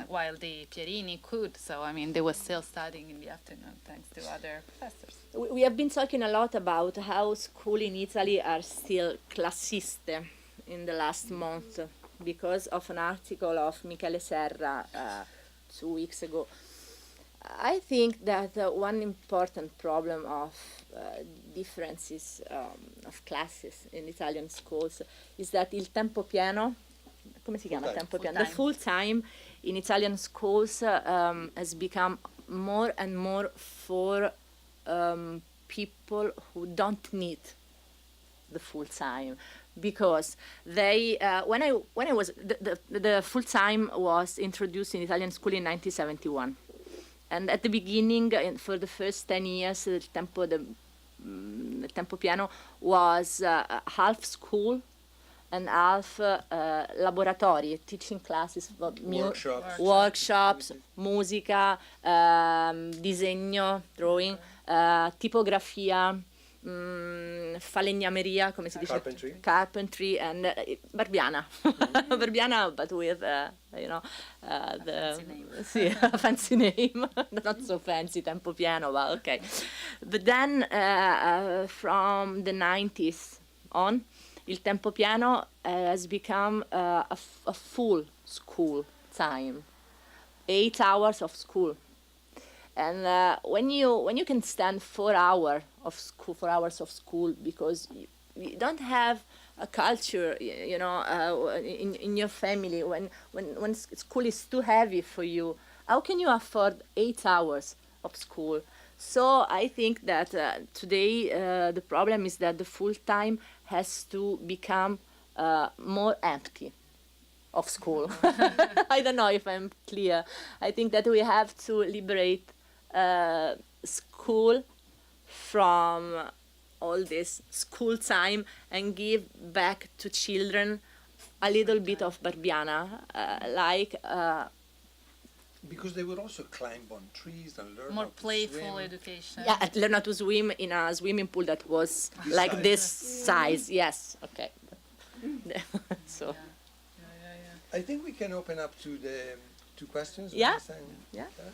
while the Pierini could. So, I mean, they were still studying in the afternoon thanks to other professors. We have been talking a lot about how schools in Italy are still classiste in the last month because of an article of Michele Serra 2 weeks ago. I think that one important problem of differences of classes in Italian schools is that il tempo pieno, come si chiama? Full time. Tempo pieno. Full The full time in Italian schools has become more and more for people who don't need the full time because they when I was the full time was introduced in Italian school in 1971. And at the beginning, for the first 10 years, the tempo pieno was half school and half laboratori, teaching classes, workshops, musica, disegno, drawing, tipografia, falegnameria, come si dice? Carpentry. Carpentry and Barbiana. Barbiana, but with, fancy name. Sì, a fancy name. Not so fancy, tempo pieno, but okay. But then from the 90s on, il tempo pieno has become a full school time. 8 hours of school. And when you can stand 4 hours of school because you don't have a culture, in your family, when school is too heavy for you, how can you afford 8 hours of school? So I think that today the problem is that the full time has to become more empty of school. I don't know if I'm clear. I think that we have to liberate school from all this school time and give back to children a little bit of Barbiana, Because they would also climb on trees and learn More how to playful swim. education. yeah, and learn how to swim in a swimming pool that was like size. this size. Yes, okay. So I think we can open up to the two questions. Yeah. Vanessa and Yeah. Chiara.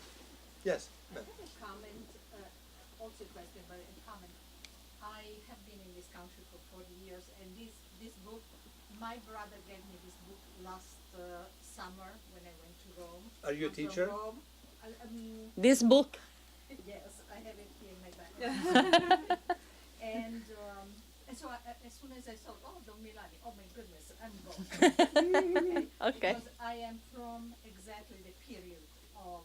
Yes. ma'am. I have a comment, also a question, but a comment. I have been in this country for 40 years, and this book, my brother gave me this book last summer when I went to Rome. Are you a I'm from teacher? Rome. this book, Yes, I have it here in my bag. and so as soon as I saw, Don Milani, oh my goodness, I'm going. okay. Because I am from exactly the period of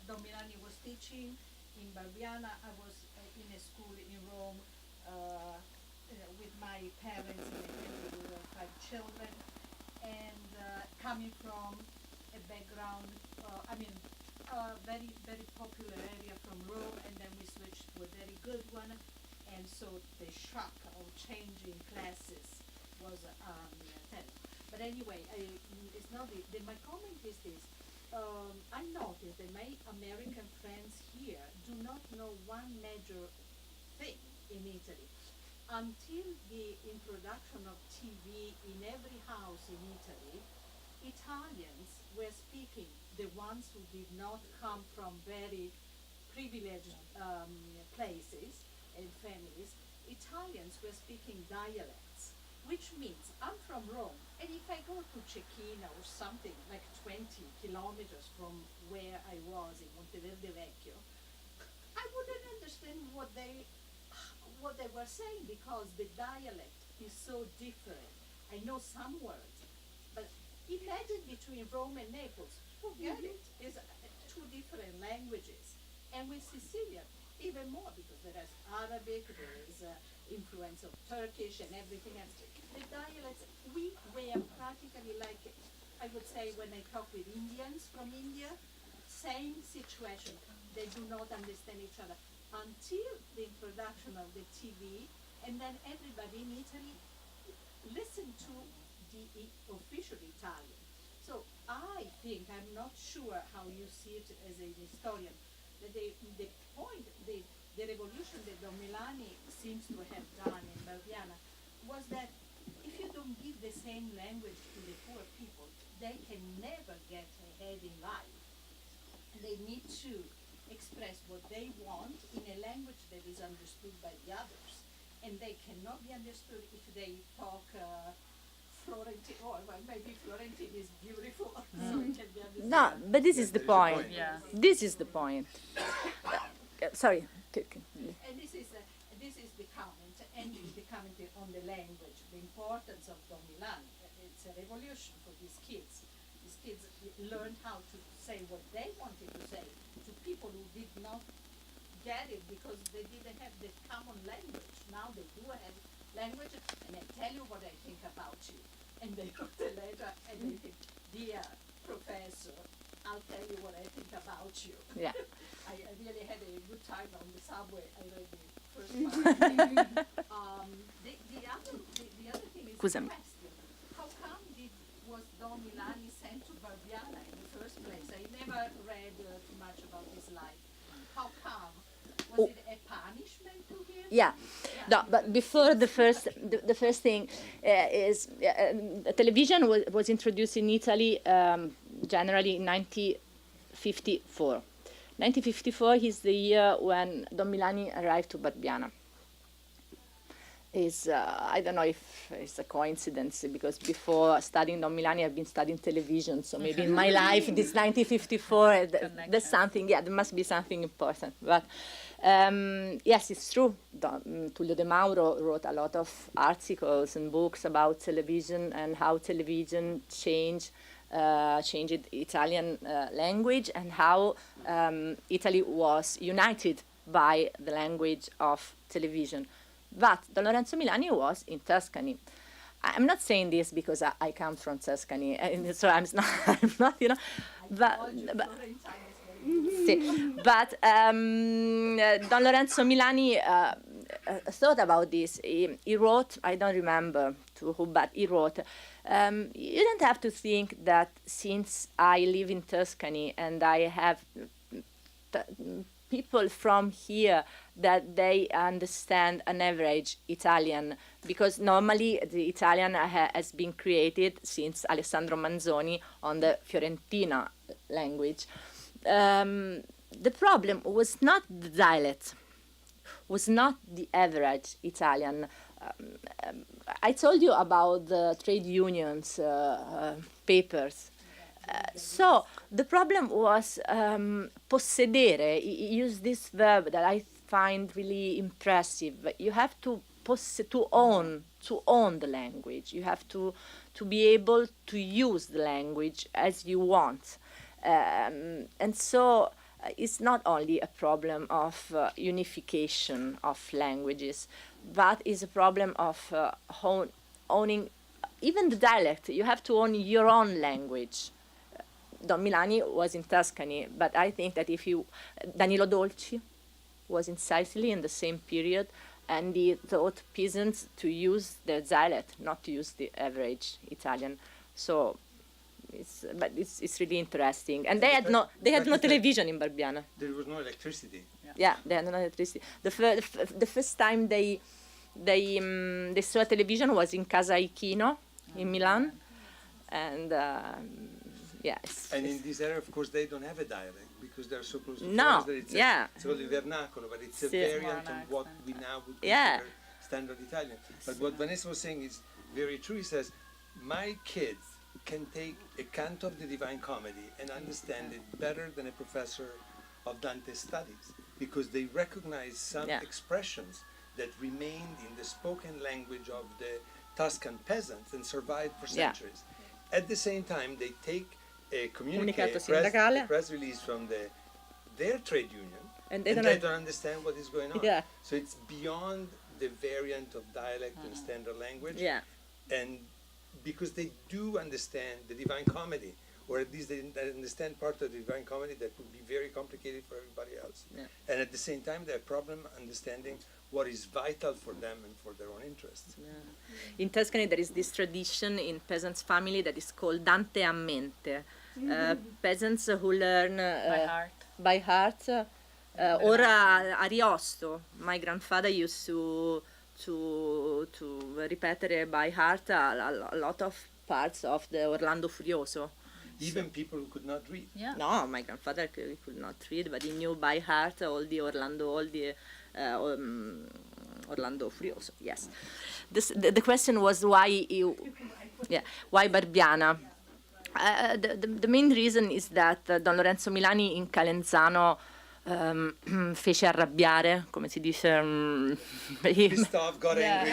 Don Milani was teaching in Barbiana. I was in a school in Rome with my parents and my family. We were 5 children, and coming from a background, very, very popular area from Rome, and then we switched to a very good one, and so the shock of changing classes was terrible. But anyway, it's not my comment is this. I noticed that my American friends here do not know one major thing in Italy. Until the introduction of TV in every house in Italy, Italians were speaking, the ones who did not come from very privileged places and families, Italians were speaking dialects, which means I'm from Rome, and if I go to Cecchina or something like 20 kilometers from where I was in Monteverde Vecchio, I wouldn't understand what they were saying because the dialect is so different. I know some words, but imagine between Rome and Naples, forget it. It's 2 different languages. And with Sicilian, even more, because there is Arabic, there is influence of Turkish and everything else. The dialects, we were practically like, I would say when I talk with Indians from India, same situation. They do not understand each other until the introduction of the TV, and then everybody in Italy listened to the official Italian. So I think, I'm not sure how you see it as a historian, that the point, the revolution that Don Milani seems to have done in Barbiana was that if you don't give the same language to the poor people, they can never get ahead in life. They need to express what they want in a language that is understood by the others. And they cannot be understood if they talk Florentine, or well, maybe Florentine is beautiful, so it can be understood. No, but this is the point. point. Yeah. This is the point. Sorry. And this is the comment, and the comment on the language, the importance of Don Milani. It's a revolution for these kids. These kids learned how to say what they wanted to say to people who did not get it because they didn't have the common language. Now they do have language, and I tell you what I think about you. And they wrote a letter, and they think, dear professor, I'll tell you what I think about you. Yeah. I really had a good time on the subway. I read the first part. The other thing is the Scusami. question. How come was Don Milani sent to Barbiana in the first place? I never read too much about his life. How come? Was it a punishment to him? Yeah. No, but before the first thing is television was introduced in Italy generally in 1954. 1954 is the year when Don Milani arrived to Barbiana. is, I don't know if it's a coincidence, because before studying Don Milani, I've been studying television, so maybe in my life, this 1954, there's something, yeah, there must be something important. But yes, it's true. Tullio De Mauro wrote a lot of articles and books about television and how television changed Italian language, and how Italy was united by the language of television. But Don Lorenzo Milani was in Tuscany. I'm not saying this because I come from Tuscany, so I'm not, you know, but Don Lorenzo Milani thought about this. He wrote, I don't remember to who, but he wrote, you don't have to think that since I live in Tuscany and I have people from here that they understand an average Italian, because normally the Italian has been created since Alessandro Manzoni on the Fiorentina language. The problem was not the dialect, was not the average Italian. I told you about the trade unions papers. So the problem was possedere. He used this verb that I find really impressive. You have to own the language. You have to be able to use the language as you want. And so it's not only a problem of unification of languages, but it's a problem of owning even the dialect. You have to own your own language. Don Milani was in Tuscany, but I think that Danilo Dolci was in Sicily in the same period, and he taught peasants to use their dialect, not to use the average Italian. So, it's really interesting. And they had no television in Barbiana. There was no electricity. Yeah, they had no electricity. The first time they saw television was in Casa Ichino in Milan, and. Yes. And in this area, of course, they don't have a dialect because they're so close to no. Florence that it's it's called il vernacolo, but it's a variant of what we now would consider standard Italian. But what Vanessa was saying is very true. He says, my kids can take a canto of the Divine Comedy and understand it better than a professor of Dante's studies, because they recognize some expressions that remained in the spoken language of the Tuscan peasants and survived for centuries. At the same time, they take a press release from their trade union, and they don't understand what is going on. Yeah. So it's beyond the variant of dialect and standard language. Yeah. And because they do understand the Divine Comedy, or at least they understand part of the Divine Comedy that would be very complicated for everybody else. Yeah. And at the same time, they have problem understanding what is vital for them and for their own interests. Yeah. In Tuscany, there is this tradition in peasants' family that is called Dante a mente. Peasants who learn by heart, or Ariosto. My grandfather used to repeat by heart a lot of parts of the Orlando Furioso. Even people who could not read. Yeah. No, my grandfather could not read, but he knew by heart all the Orlando Furioso. Yes. The question was why Barbiana. The main reason is that Don Lorenzo Milani in Calenzano fece arrabbiare, come si dice. Pissed off, got angry.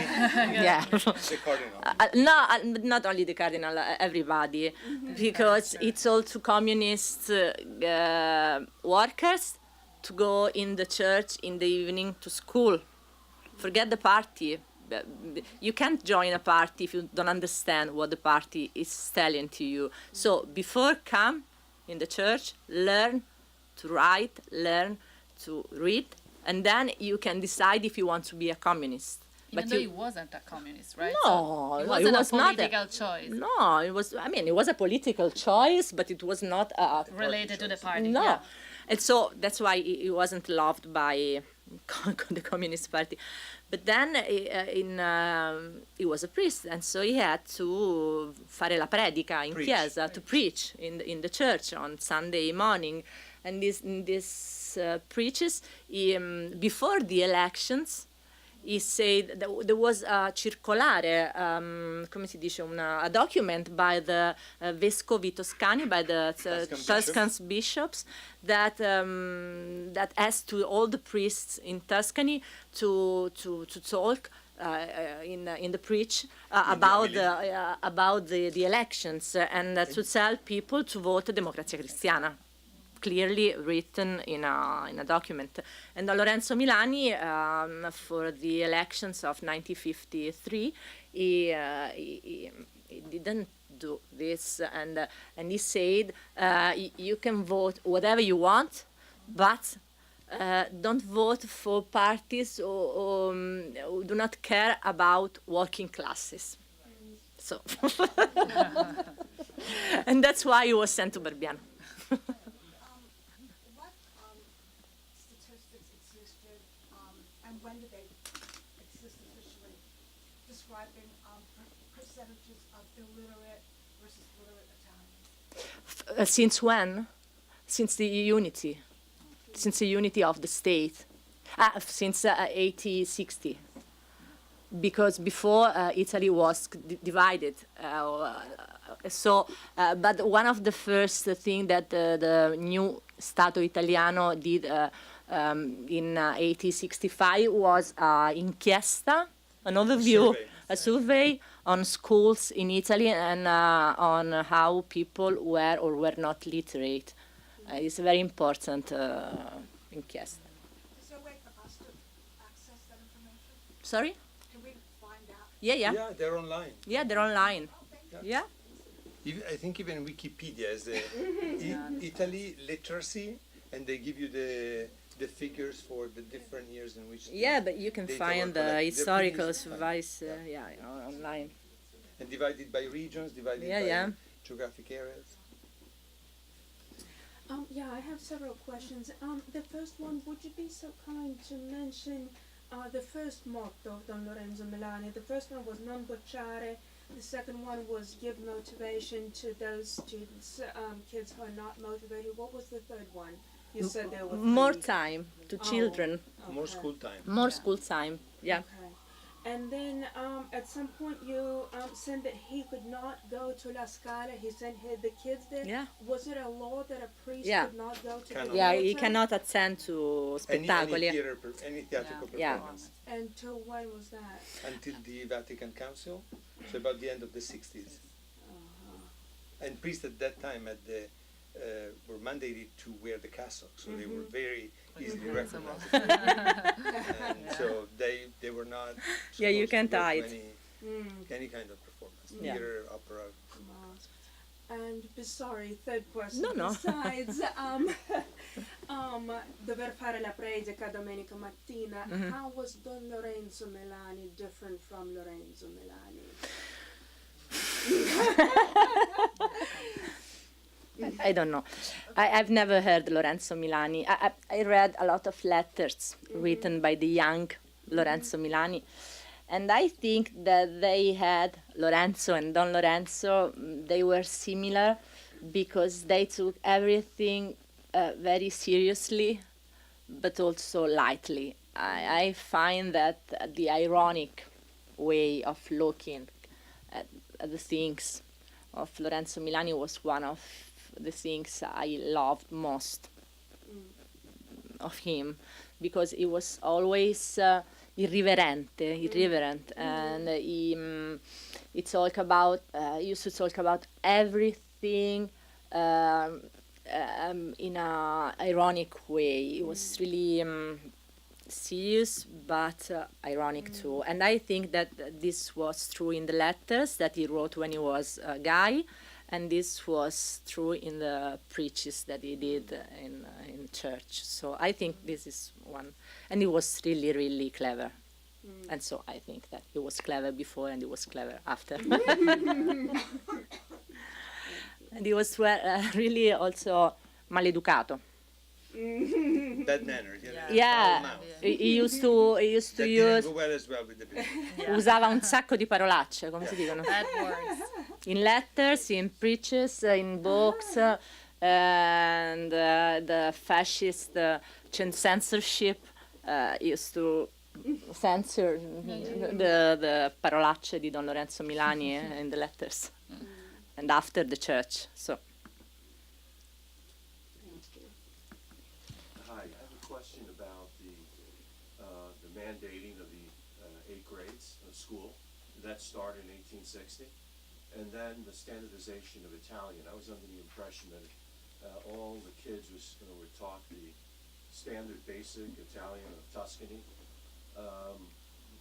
Yeah. The cardinal. No, not only the cardinal, everybody, because he told to communist workers to go in the church in the evening to school. Forget the party. You can't join a party if you don't understand what the party is telling to you. So before come in the church, learn to write, learn to read, and then you can decide if you want to be a communist. Even though he wasn't a communist, right? No, so it wasn't a political choice. No, it was a political choice, but it was not related to the party. No. Yeah. And so that's why he wasn't loved by the Communist Party. But then he was a priest, and so he had to fare la predica in chiesa, to preach in the church on Sunday morning. And this preaches, before the elections, he said there was a circolare, come si dice, a document by the Vescovi Toscani, by the Tuscan bishops, that that asked to all the priests in Tuscany to talk in the preach about the elections and to tell people to vote Democrazia Cristiana, clearly written in a document. And Don Lorenzo Milani, for the elections of 1953, he didn't do this, and he said, you can vote whatever you want, but don't vote for parties who do not care about working classes. So, and that's why he was sent to Barbiana. What statistics existed, and when did they exist officially, describing percentages of illiterate versus literate Italians? Since when? Since the unity. Since the unity of the state. Since 1860. Because before Italy was divided. But one of the first things that the new Stato Italiano did in 1865 was inchiesta, an overview, a survey on schools in Italy and on how people were or were not literate. It's a very important inchiesta. Is there a way for us to access that information? Sorry? Can we find out? Yeah. Yeah, they're online. Yeah, they're online. Yeah. I think even Wikipedia is Italy literacy, and they give you the figures for the different years in which. Yeah, but you can data find were the collected. historical They're pretty easy to find. online. And divided by regions, divided Yeah. by geographic areas. Yeah, I have several questions. The first one, would you be so kind to mention the first motto of Don Lorenzo Milani? The first one was non bocciare. The second one was give motivation to those students, kids who are not motivated. What was the third one? You said there were More three. time to children. More Okay. school time. More school time. Yeah. Okay. And then at some point you said that he could not go to La Scala. He sent the kids there. Yeah. Was it a law that a priest Yeah. could not go to Cannot. the Yeah, he theater? cannot attend to Any spettacoli. theatrical Yeah. performance. Until when was that? Until the Vatican Council, so about the end of the 60s. And priests at that time were mandated to wear the cassock, so they were very easily recognized. And so they were not. Yeah, you supposed to can't go to hide. any kind of performance, Yeah. theater, opera. And sorry, third question. No. Besides, dover fare la predica domenica mattina, how was Don Lorenzo Milani different from Lorenzo Milani? I don't know. I've never heard Lorenzo Milani. I read a lot of letters written by the young Lorenzo Milani. And I think that they had, Lorenzo and Don Lorenzo, they were similar because they took everything very seriously, but also lightly. I find that the ironic way of looking at the things of Lorenzo Milani was one of the things I loved most of him, because he was always irreverent, and he talked about, used to talk about everything in a ironic way. It was really serious but ironic too, and I think that this was true in the letters that he wrote when he was a guy, and this was true in the preaches that he did in church. So I think this is one, and he was really, really clever. And so I think that he was clever before and he was clever after. And he was really also maleducato. Bad mannered, Yeah, foul mouth. he used to That use. didn't go well as well with the people. Usava un sacco di parolacce, come si dicono? Bad words. In letters, in preaches, in books, and the fascist censorship used to censor the parolacce di Don Lorenzo Milani in the letters, and after the church. So. Hi, I have a question about the mandating of the 8th grades of school. That started in 1860, and then the standardization of Italian. I was under the impression that all the kids were taught the standard basic Italian of Tuscany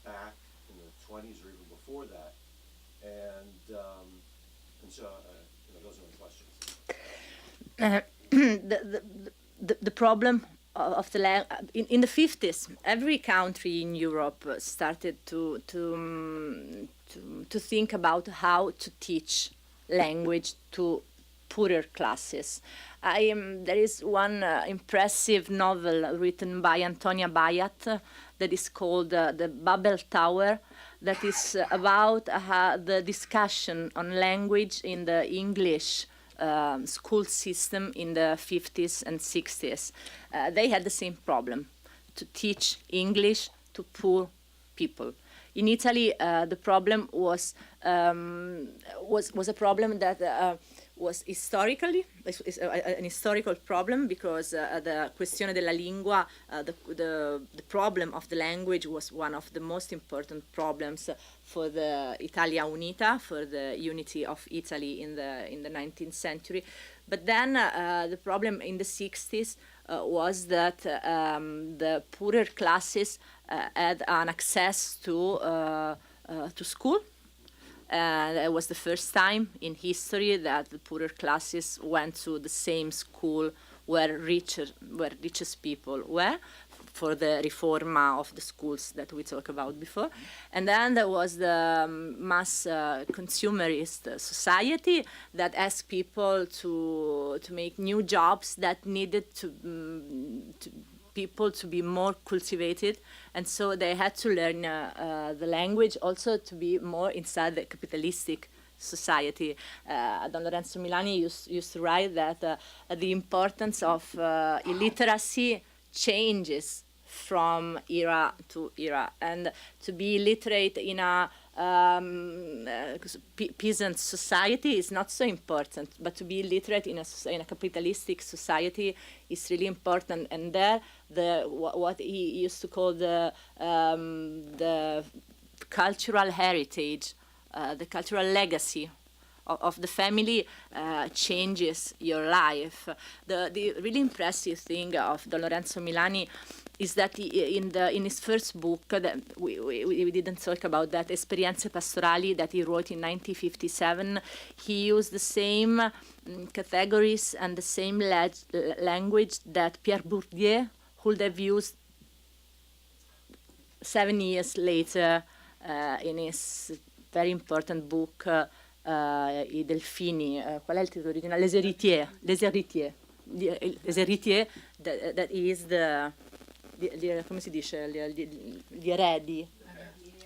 back in the 20s or even before that, and so those are my questions. The problem of the in the 50s, every country in Europe started to think about how to teach language to poorer classes. There is one impressive novel written by Antonia Bayat that is called The Babel Tower, that is about the discussion on language in the English school system in the 50s and 60s. They had the same problem, to teach English to poor people. In Italy, the problem was a problem that was historically an historical problem, because the questione della lingua, the problem of the language, was one of the most important problems for the Italia Unita, for the unity of Italy in the 19th century. But then the problem in the 60s was that the poorer classes had an access to school. It was the first time in history that the poorer classes went to the same school where richest people were, for the riforma of the schools that we talked about before. And then there was the mass consumerist society that asked people to make new jobs that needed people to be more cultivated, and so they had to learn the language also to be more inside the capitalistic society. Don Lorenzo Milani used to write that the importance of illiteracy changes from era to era, and to be literate in a peasant society is not so important, but to be literate in a capitalistic society is really important. And there, what he used to call the cultural heritage, the cultural legacy of the family changes your life. The really impressive thing of Don Lorenzo Milani is that in his first book, that we didn't talk about that, Esperienze Pastorali, that he wrote in 1957, he used the same categories and the same language that Pierre Bourdieu would have used 7 years later in his very important book, I Delfini. Qual è il titolo originale? Les Héritiers. Les Héritiers, that is come si dice? Gli eredi.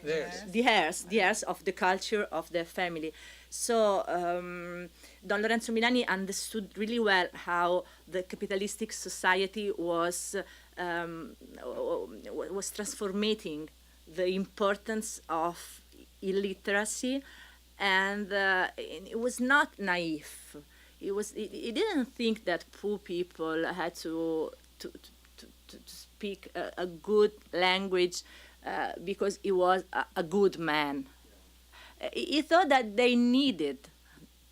The heirs of the culture of the family. So Don Lorenzo Milani understood really well how the capitalistic society was transforming the importance of illiteracy, and it was not naive. He didn't think that poor people had to speak a good language because he was a good man. He thought that they needed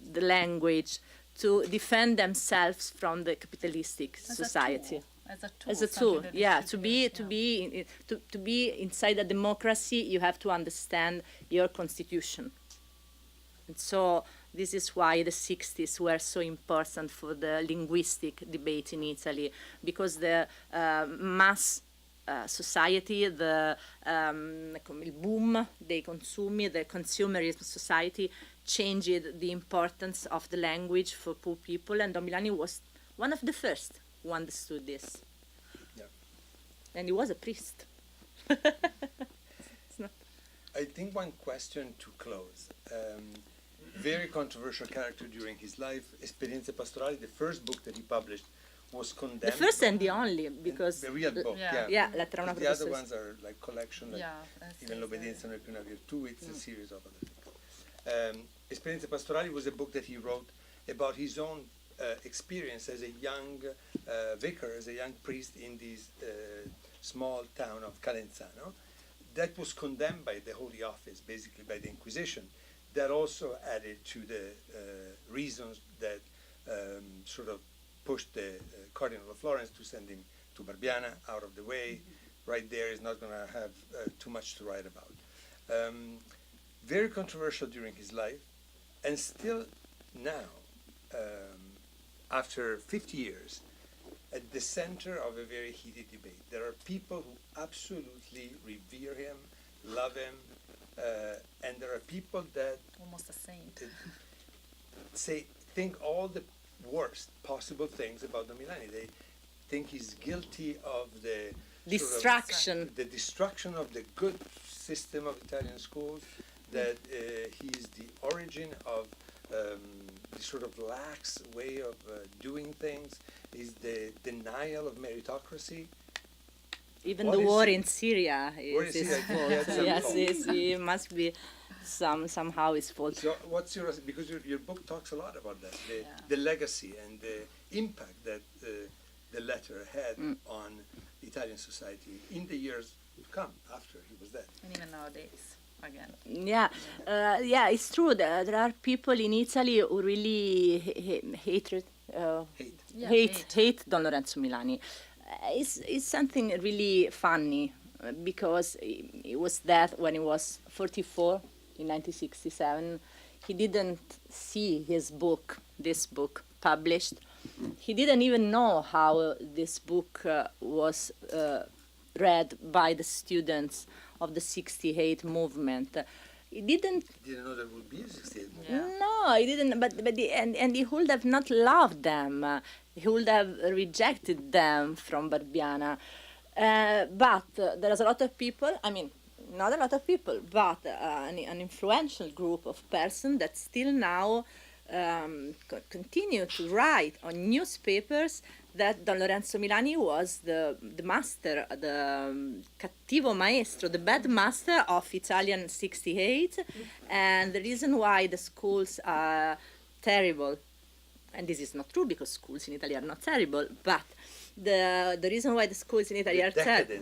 the language to defend themselves from the capitalistic society. As a tool, yeah. To be inside a democracy, you have to understand your constitution. And so this is why the 60s were so important for the linguistic debate in Italy, because the mass society, il boom dei consumi, the consumerism society changed the importance of the language for poor people, and Don Milani was one of the first who understood this. Yeah. And he was a priest. I think one question to close. Very controversial character during his life, Esperienze Pastorali, the first book that he published was condemned. The first and the only, because the real book, Yeah. yeah. Lettera a una The other professoressa. ones are like collection, like even l'obbedienza nel più virtù. It's a series of other things. Esperienze Pastorali was a book that he wrote about his own experience as a young vicar, as a young priest in this small town of Calenzano. That was condemned by the Holy Office, basically by the Inquisition. That also added to the reasons that sort of pushed the Cardinal of Florence to send him to Barbiana, out of the way. Right there is not going to have too much to write about. Very controversial during his life, and still now, after 50 years, at the center of a very heated debate. There are people who absolutely revere him, love him, and there are people that Almost a saint. think all the worst possible things about Don Milani. They think he's guilty of the Destruction. the destruction of the good system of Italian schools, that he's the origin of the sort of lax way of doing things, is the denial of meritocracy. Even What the is- war in Syria War in is his Syria, fault. he had some Yes, fault. it must be somehow his fault. So what's your, because your book talks a lot about that, the legacy and the impact that the letter had on Italian society in the years to come after he was dead. And even nowadays, again. Yeah, yeah, it's true. There are people in Italy who really Hate. hate Don Lorenzo Milani. It's something really funny because he was dead when he was 44 in 1967. He didn't see this book published. He didn't even know how this book was read by the students of the 68 movement. He didn't. Didn't know there would be a 68 movement. Yeah. No, he didn't. And he would have not loved them. He would have rejected them from Barbiana. But there's a lot of people. I mean, not a lot of people, but an influential group of persons that still now continue to write on newspapers that Don Lorenzo Milani was the master, the cattivo maestro, the bad master of Italian 68, and the reason why the schools are terrible, and this is not true because schools in Italy are not terrible, but the reason why the schools in Italy are terrible,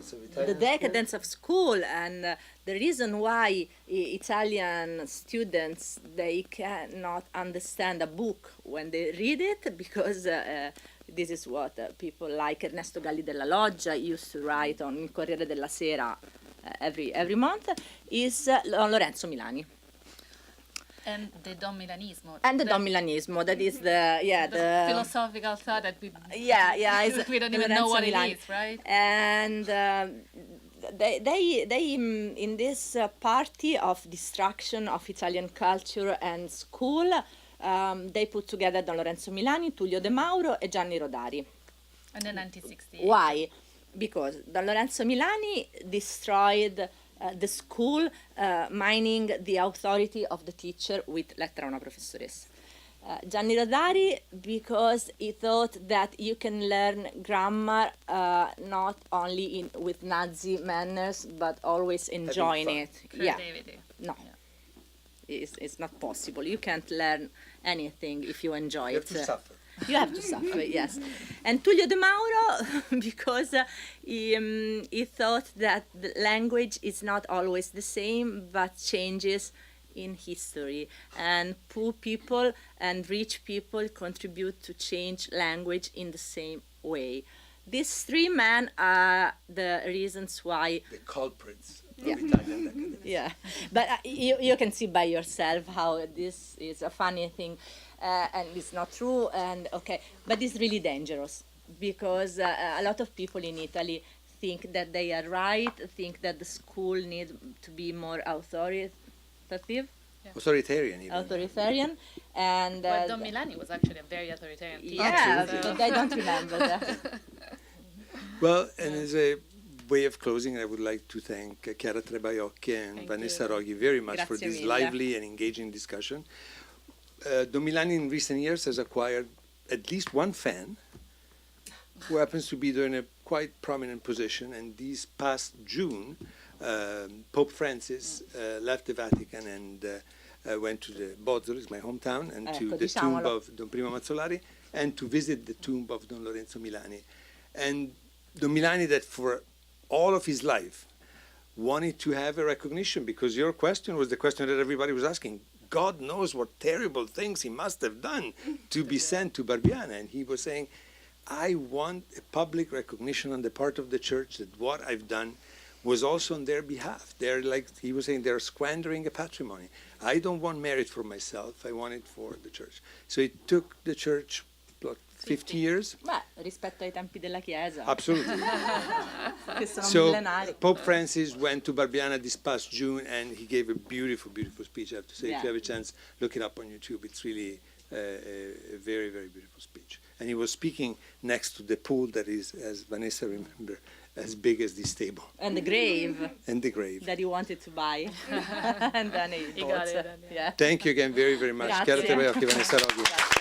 the decadence of school, and the reason why Italian students, they cannot understand a book when they read it, because this is what people like Ernesto Galli della Loggia used to write on Il Corriere della Sera every month, is Don Lorenzo Milani. And the Don Milanismo. And the Don Milanismo, that is the philosophical thought that we is we don't even know Lorenzo what Milani. it is, right? And they in this party of destruction of Italian culture and school, they put together Don Lorenzo Milani, Tullio De Mauro, and Gianni Rodari. And then 1968. Why? Because Don Lorenzo Milani destroyed the school, mining the authority of the teacher with Lettera a una professoressa. Gianni Rodari, because he thought that you can learn grammar not only with Nazi manners, but always enjoying fun. it. Yeah, Creativity. no, it's not possible. You can't learn anything if you enjoy You it. have to suffer. You have to suffer, yes. And Tullio De Mauro, because he thought that the language is not always the same, but changes in history. And poor people and rich people contribute to change language in the same way. These three men are the reasons why. The culprits of Yeah. Italian decadence. Yeah, but you can see by yourself how this is a funny thing, and it's not true, and okay, but it's really dangerous because a lot of people in Italy think that they are right, think that the school need to be more authoritative, Authoritarian even. authoritarian, and But Don Milani was actually a very authoritarian teacher. yeah, Absolutely. but I don't remember that. Well, and as a way of closing, I would like to thank Chiara Trebaiocchi and Thank Vanessa you. Roghi very much for Grazie this mille. lively and engaging discussion. Don Milani in recent years has acquired at least one fan who happens to be there in a quite prominent position. And this past June, Pope Francis left the Vatican and went to the Bozzoli, my hometown, and to the tomb of Don Primo Mazzolari, and to visit the tomb of Don Lorenzo Milani. And Don Milani, that for all of his life wanted to have a recognition, because your question was the question that everybody was asking. God knows what terrible things he must have done to be sent to Barbiana. And he was saying, I want a public recognition on the part of the church that what I've done was also on their behalf. They're like, he was saying, they're squandering a patrimony. I don't want merit for myself, I want it for the church. So it took the church, what, 50 years? Beh, rispetto ai tempi della Chiesa. Absolutely. Che sono So millenari. Pope Francis went to Barbiana this past June, and he gave a beautiful, beautiful speech. I have to say, Yeah. if you have a chance, look it up on YouTube. It's really a very, very beautiful speech. And he was speaking next to the pool that is, as Vanessa remember, as big as this table. And the grave And the grave. that he wanted to buy. And then he got bought. it, Yeah. Thank you again very, very much. Chiara Grazie. Trebaiocchi, Vanessa Roghi.